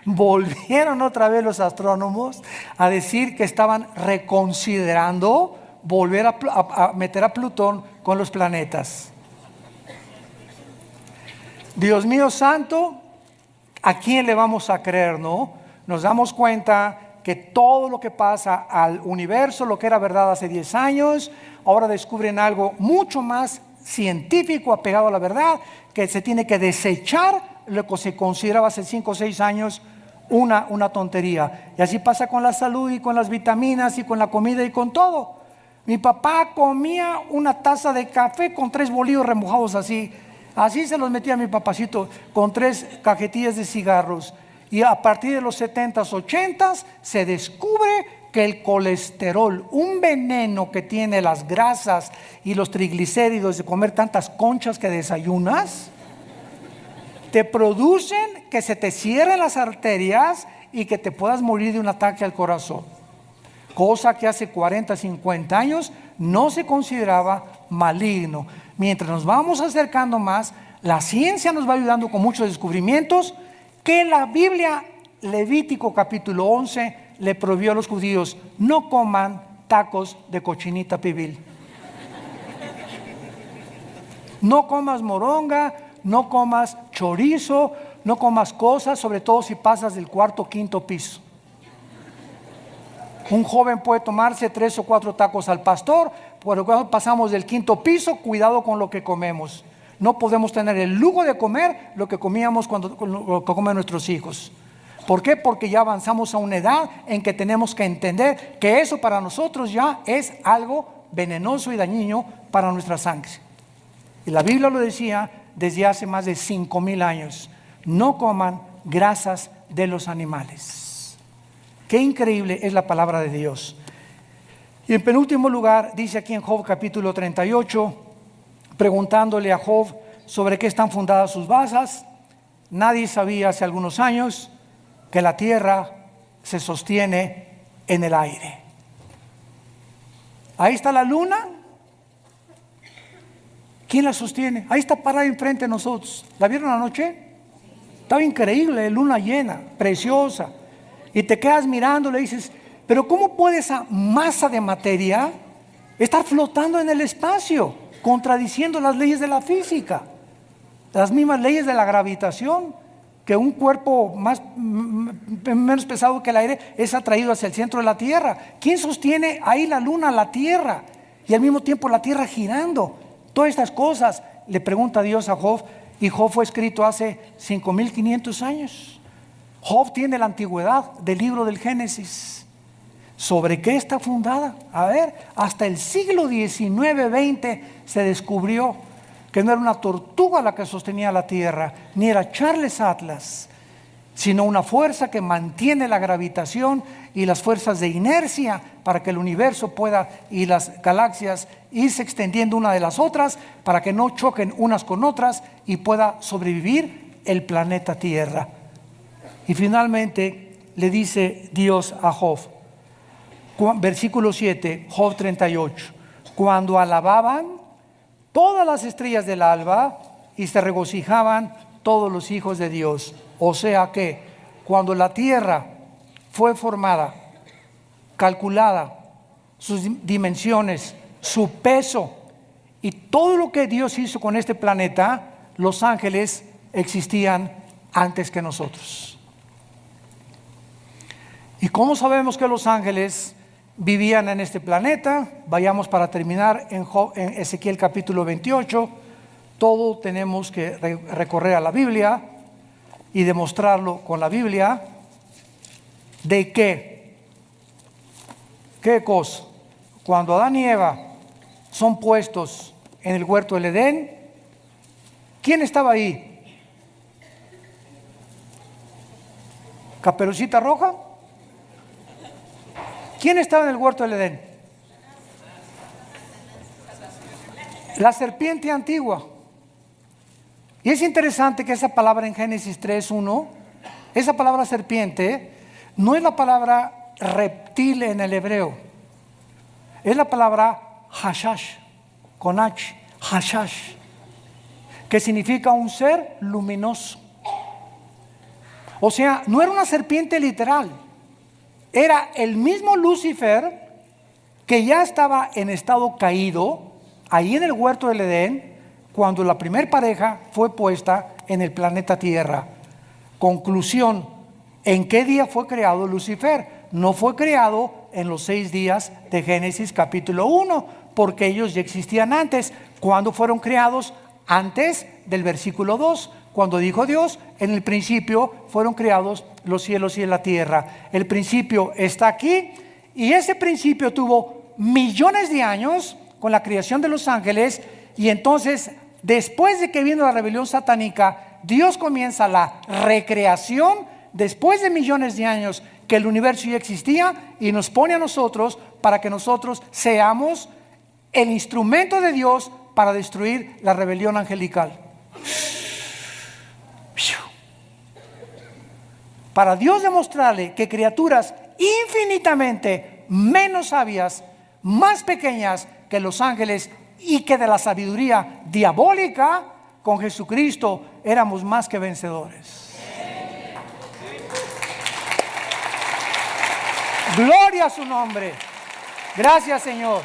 volvieron otra vez los astrónomos a decir que estaban reconsiderando volver a meter a Plutón con los planetas. Dios mío santo, ¿a quién le vamos a creer, no? Nos damos cuenta que todo lo que pasa al universo, lo que era verdad hace 10 años, ahora descubren algo mucho más científico, apegado a la verdad, que se tiene que desechar lo que se consideraba hace 5 o 6 años una tontería. Y así pasa con la salud y con las vitaminas y con la comida y con todo. Mi papá comía una taza de café con 3 bolillos remojados así se los metía a mi papacito, con 3 cajetillas de cigarros. Y a partir de los 70s, 80s se descubre que el colesterol, un veneno que tiene las grasas y los triglicéridos de comer tantas conchas que desayunas, te producen que se te cierren las arterias y que te puedas morir de un ataque al corazón. Cosa que hace 40, 50 años no se consideraba maligno. Mientras nos vamos acercando más, la ciencia nos va ayudando con muchos descubrimientos que la Biblia, Levítico capítulo 11, le prohibió a los judíos: no coman tacos de cochinita pibil. No comas moronga, no comas chorizo, no comas cosas, sobre todo si pasas del 4º o 5º piso. Un joven puede tomarse 3 o 4 tacos al pastor, pero cuando pasamos del 5º piso, cuidado con lo que comemos. No podemos tener el lujo de comer lo que comíamos lo que comen nuestros hijos. ¿Por qué? Porque ya avanzamos a una edad en que tenemos que entender que eso para nosotros ya es algo venenoso y dañino para nuestra sangre. Y la Biblia lo decía desde hace más de 5,000 años: no coman grasas de los animales. Qué increíble es la palabra de Dios. Y en penúltimo lugar, dice aquí en Job capítulo 38, preguntándole a Job sobre qué están fundadas sus basas: nadie sabía hace algunos años que la tierra se sostiene en el aire. Ahí está la luna. ¿Quién la sostiene? Ahí está parada enfrente de nosotros. ¿La vieron anoche? Estaba increíble, luna llena, preciosa. Y te quedas mirando y le dices, pero ¿cómo puede esa masa de materia estar flotando en el espacio, contradiciendo las leyes de la física? Las mismas leyes de la gravitación, que un cuerpo menos pesado que el aire es atraído hacia el centro de la Tierra. ¿Quién sostiene ahí la luna, la Tierra? Y al mismo tiempo la Tierra girando. Todas estas cosas le pregunta Dios a Job, y Job fue escrito hace 5.500 años. Job tiene la antigüedad del libro del Génesis. ¿Sobre qué está fundada? A ver, hasta el siglo XIX-XX se descubrió que no era una tortuga la que sostenía la Tierra, ni era Charles Atlas, sino una fuerza que mantiene la gravitación y las fuerzas de inercia para que el universo pueda y las galaxias irse extendiendo una de las otras para que no choquen unas con otras y pueda sobrevivir el planeta Tierra. Y finalmente le dice Dios a Job, versículo 7, Job 38, cuando alababan todas las estrellas del alba y se regocijaban todos los hijos de Dios. O sea que cuando la tierra fue formada, calculada, sus dimensiones, su peso y todo lo que Dios hizo con este planeta, los ángeles existían antes que nosotros. ¿Y cómo sabemos que los ángeles vivían en este planeta? Vayamos para terminar en Ezequiel capítulo 28. Todo tenemos que recorrer a la Biblia y demostrarlo con la Biblia. ¿De qué? ¿Qué cosa? Cuando Adán y Eva son puestos en el huerto del Edén, ¿quién estaba ahí? ¿Caperucita Roja? ¿Quién estaba en el huerto del Edén? La serpiente antigua. Y es interesante que esa palabra en Génesis 3:1, esa palabra serpiente, no es la palabra reptil en el hebreo, es la palabra hashash, con H, hashash, que significa un ser luminoso. O sea, no era una serpiente literal. Era el mismo Lucifer que ya estaba en estado caído ahí en el huerto del Edén cuando la primer pareja fue puesta en el planeta Tierra. Conclusión, ¿en qué día fue creado Lucifer? No fue creado en los 6 días de Génesis capítulo 1, porque ellos ya existían antes. ¿Cuándo fueron creados? Antes del versículo 2. Cuando dijo Dios, en el principio fueron creados los cielos y la tierra. El principio está aquí y ese principio tuvo millones de años con la creación de los ángeles, y entonces después de que vino la rebelión satánica, Dios comienza la recreación después de millones de años que el universo ya existía, y nos pone a nosotros para que nosotros seamos el instrumento de Dios para destruir la rebelión angelical. Para Dios demostrarle que criaturas infinitamente menos sabias, más pequeñas que los ángeles y que de la sabiduría diabólica, con Jesucristo éramos más que vencedores. Gloria a su nombre. Gracias, Señor.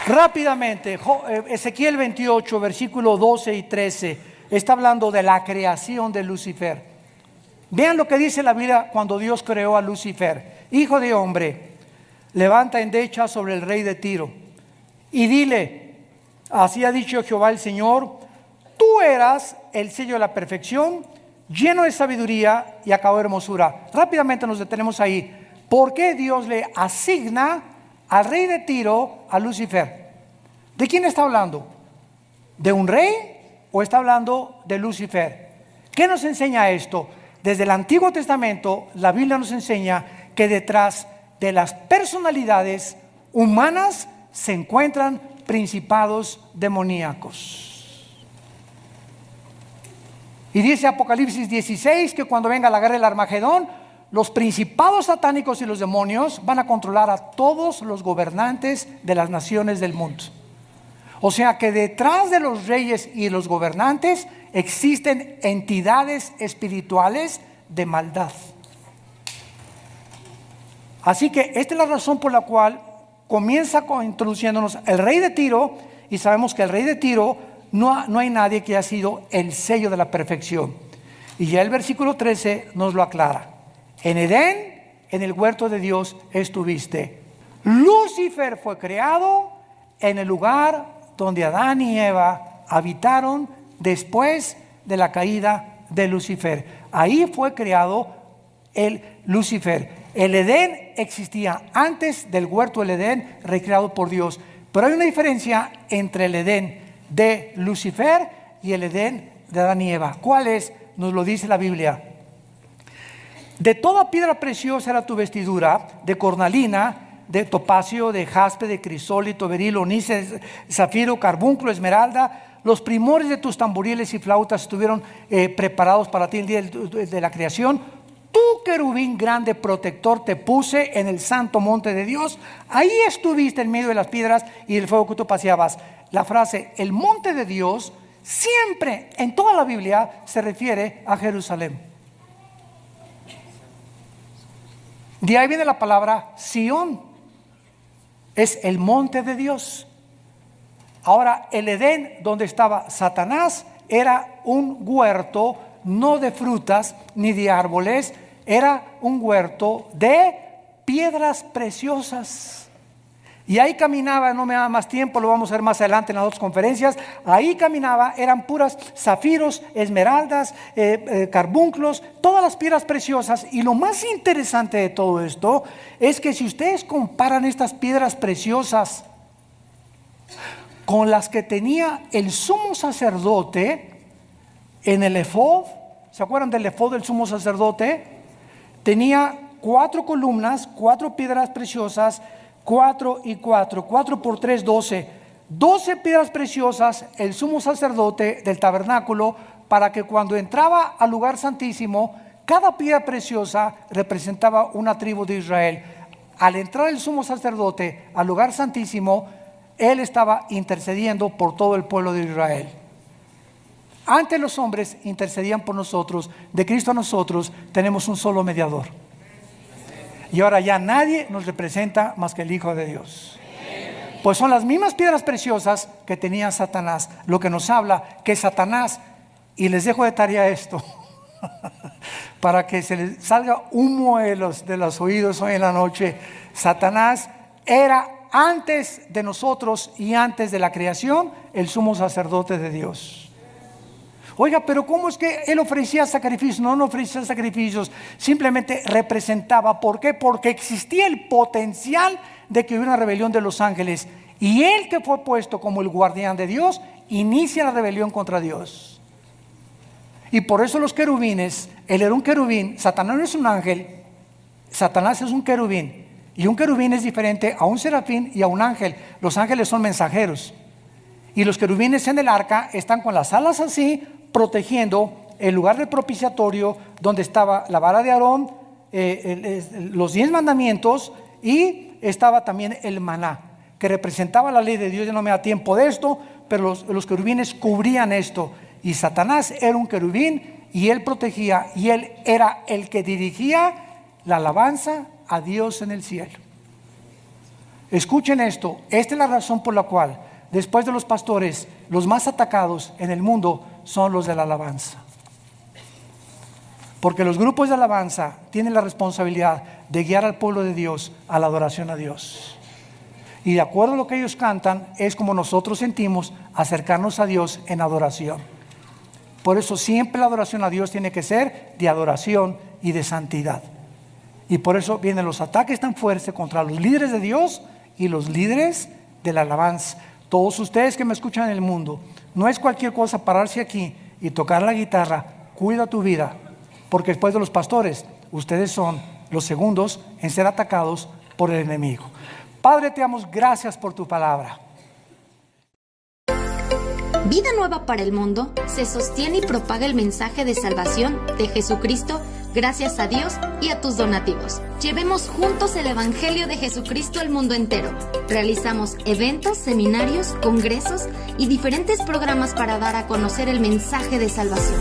Rápidamente, Ezequiel 28, versículos 12 y 13. Está hablando de la creación de Lucifer. Vean lo que dice la Biblia cuando Dios creó a Lucifer. Hijo de hombre, levanta endecha sobre el rey de Tiro y dile, así ha dicho Jehová el Señor, tú eras el sello de la perfección, lleno de sabiduría y acabado de hermosura. Rápidamente nos detenemos ahí. ¿Por qué Dios le asigna al rey de Tiro a Lucifer? ¿De quién está hablando? ¿De un rey o está hablando de Lucifer? ¿Qué nos enseña esto? Desde el Antiguo Testamento, la Biblia nos enseña que detrás de las personalidades humanas se encuentran principados demoníacos. Y dice Apocalipsis 16 que cuando venga la guerra del Armagedón, los principados satánicos y los demonios van a controlar a todos los gobernantes de las naciones del mundo. O sea que detrás de los reyes y los gobernantes existen entidades espirituales de maldad. Así que esta es la razón por la cual comienza introduciéndonos el rey de Tiro, y sabemos que el rey de Tiro no hay nadie que haya sido el sello de la perfección. Y ya el versículo 13 nos lo aclara. En Edén, en el huerto de Dios estuviste. Lucifer fue creado en el lugar donde Adán y Eva habitaron después de la caída de Lucifer. Ahí fue creado el Lucifer. El Edén existía antes del huerto del Edén, recreado por Dios. Pero hay una diferencia entre el Edén de Lucifer y el Edén de Adán y Eva. ¿Cuál es? Nos lo dice la Biblia. De toda piedra preciosa era tu vestidura, de cornalina, de topacio, de jaspe, de crisólito, berilo, onice, zafiro, carbunclo, esmeralda. Los primores de tus tamboriles y flautas estuvieron preparados para ti el día de la creación. Tú, querubín grande protector, te puse en el santo monte de Dios. Ahí estuviste en medio de las piedras y del fuego que tú paseabas. La frase, el monte de Dios, siempre en toda la Biblia se refiere a Jerusalén. De ahí viene la palabra Sión. Es el monte de Dios. Ahora, el Edén donde estaba Satanás era un huerto, no de frutas ni de árboles, era un huerto de piedras preciosas. Y ahí caminaba, no me da más tiempo, lo vamos a ver más adelante en las otras conferencias. Ahí caminaba, eran puras zafiros, esmeraldas, carbunclos, todas las piedras preciosas. Y lo más interesante de todo esto es que si ustedes comparan estas piedras preciosas con las que tenía el sumo sacerdote en el efod, ¿se acuerdan del efod del sumo sacerdote? Tenía 4 columnas, 4 piedras preciosas, 4 y 4, 4 por 3, 12. 12 piedras preciosas el sumo sacerdote del tabernáculo, para que cuando entraba al lugar santísimo, cada piedra preciosa representaba una tribu de Israel. Al entrar el sumo sacerdote al lugar santísimo, él estaba intercediendo por todo el pueblo de Israel. Antes los hombres intercedían por nosotros, de Cristo a nosotros tenemos un solo mediador. Y ahora ya nadie nos representa más que el Hijo de Dios. Pues son las mismas piedras preciosas que tenía Satanás. Lo que nos habla que Satanás, y les dejo de tarea esto, para que se les salga humo de los oídos hoy en la noche. Satanás era antes de nosotros y antes de la creación el sumo sacerdote de Dios. Oiga, pero ¿cómo es que él ofrecía sacrificios? No ofrecía sacrificios, simplemente representaba. ¿Por qué? Porque existía el potencial de que hubiera una rebelión de los ángeles. Y él, que fue puesto como el guardián de Dios, inicia la rebelión contra Dios. Y por eso los querubines, él era un querubín. Satanás no es un ángel, Satanás es un querubín. Y un querubín es diferente a un serafín y a un ángel. Los ángeles son mensajeros. Y los querubines en el arca están con las alas así, protegiendo el lugar del propiciatorio donde estaba la vara de Aarón, los 10 mandamientos, y estaba también el maná, que representaba la ley de Dios. Ya no me da tiempo de esto, pero los querubines cubrían esto. Y Satanás era un querubín y él protegía, y él era el que dirigía la alabanza a Dios en el cielo. Escuchen esto, esta es la razón por la cual después de los pastores, los más atacados en el mundo son los de la alabanza. Porque los grupos de alabanza tienen la responsabilidad de guiar al pueblo de Dios a la adoración a Dios. Y de acuerdo a lo que ellos cantan, es como nosotros sentimos acercarnos a Dios en adoración. Por eso siempre la adoración a Dios tiene que ser de adoración y de santidad. Y por eso vienen los ataques tan fuertes contra los líderes de Dios y los líderes de la alabanza. Todos ustedes que me escuchan en el mundo, no es cualquier cosa pararse aquí y tocar la guitarra. Cuida tu vida, porque después de los pastores, ustedes son los segundos en ser atacados por el enemigo. Padre, te damos gracias por tu palabra. Vida Nueva para el Mundo se sostiene y propaga el mensaje de salvación de Jesucristo Gracias a Dios y a tus donativos. Llevemos juntos el Evangelio de Jesucristo al mundo entero. Realizamos eventos, seminarios, congresos y diferentes programas para dar a conocer el mensaje de salvación.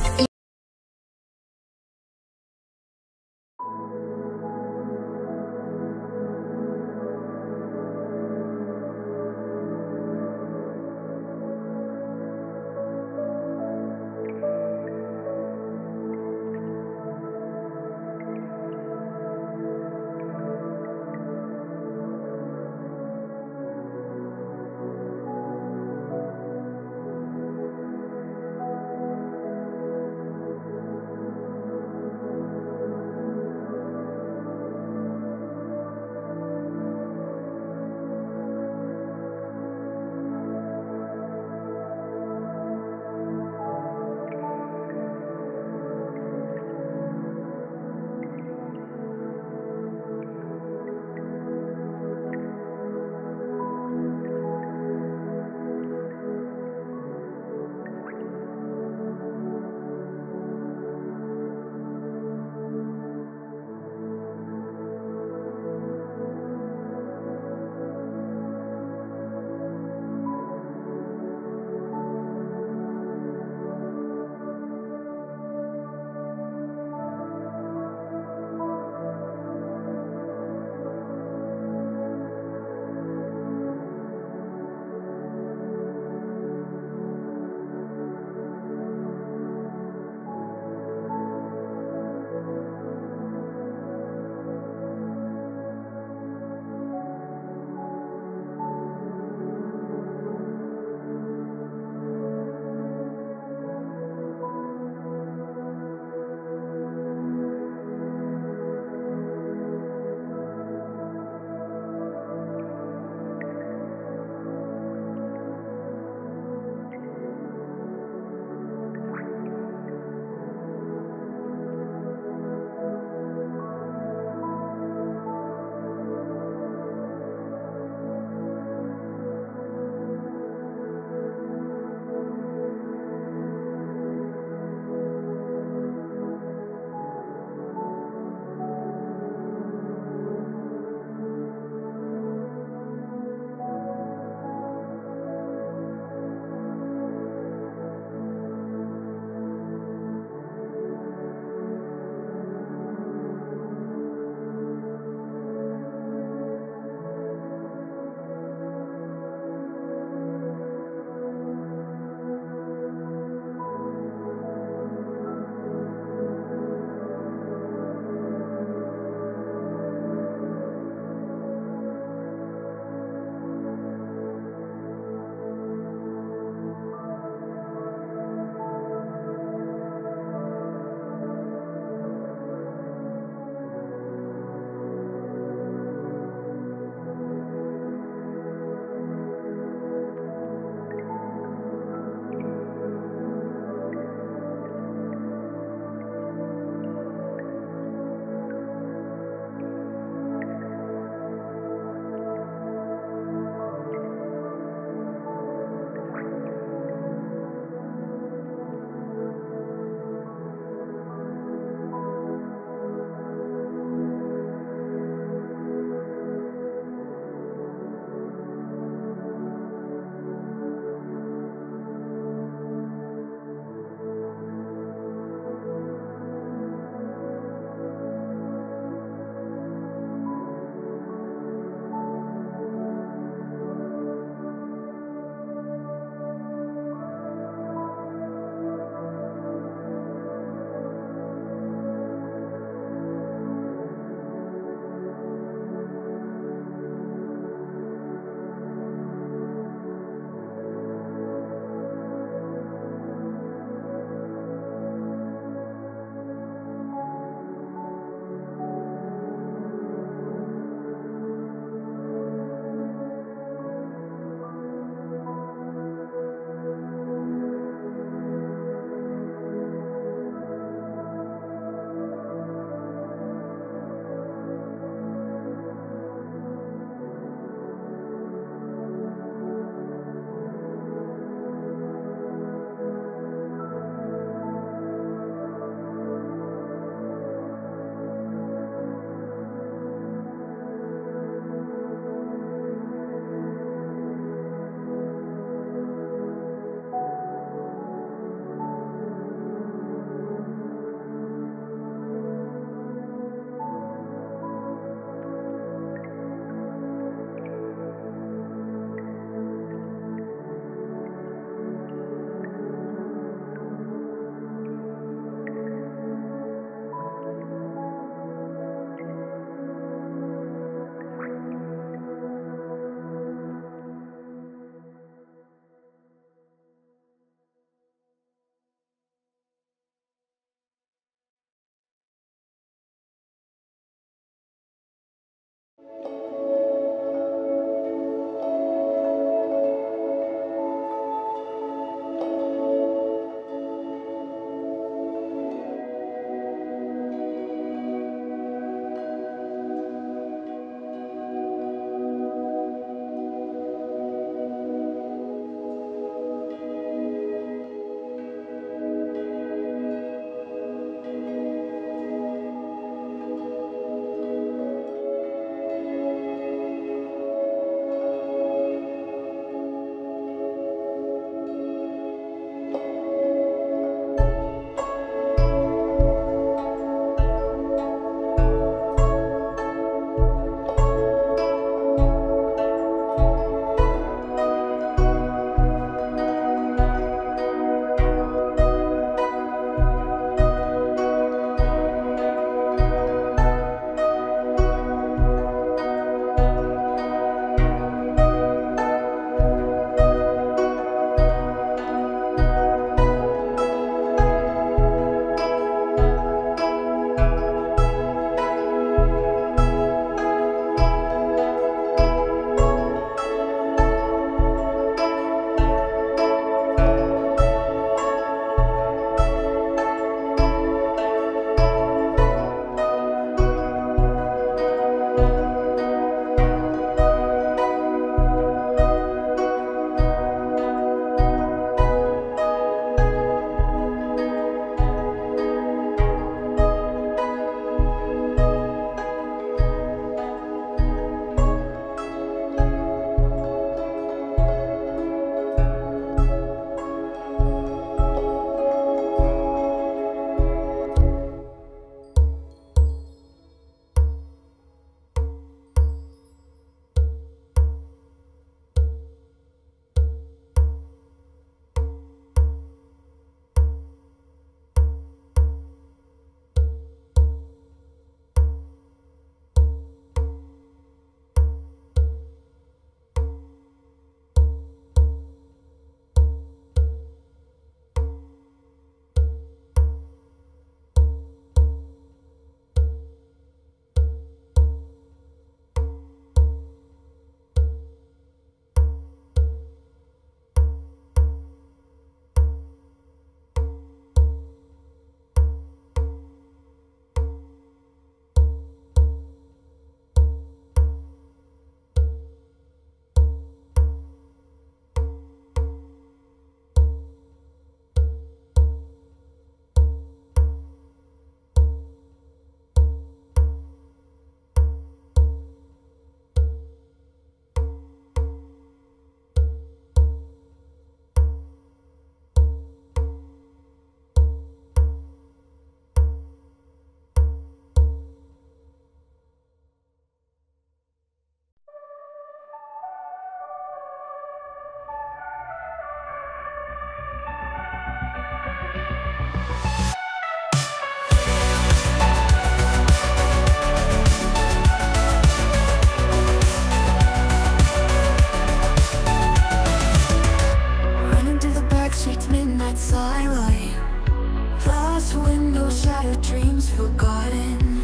forgotten.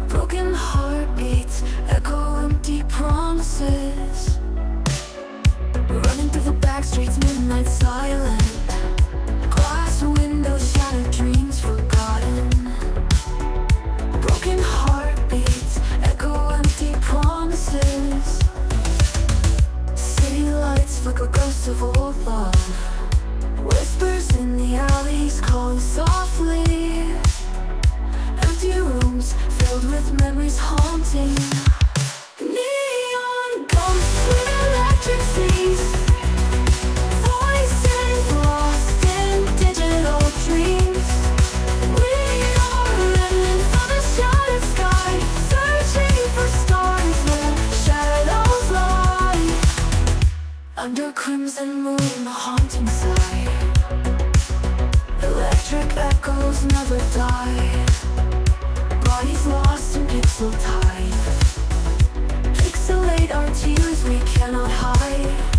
Broken heartbeats echo empty promises. Running through the back streets, midnight silent. Glass windows, shattered dreams forgotten. Broken heartbeats echo empty promises. City lights flicker ghosts of old love. Whispers in the alleys calling softly. Empty rooms filled with memories haunting. Neon ghosts with electric seas. Voices lost in digital dreams. We are remnants of a shattered sky, searching for stars where shadows lie. Under crimson moon, the haunting sigh. Electric echoes never die. Bodies lost in pixel tide. Pixelate our tears we cannot hide.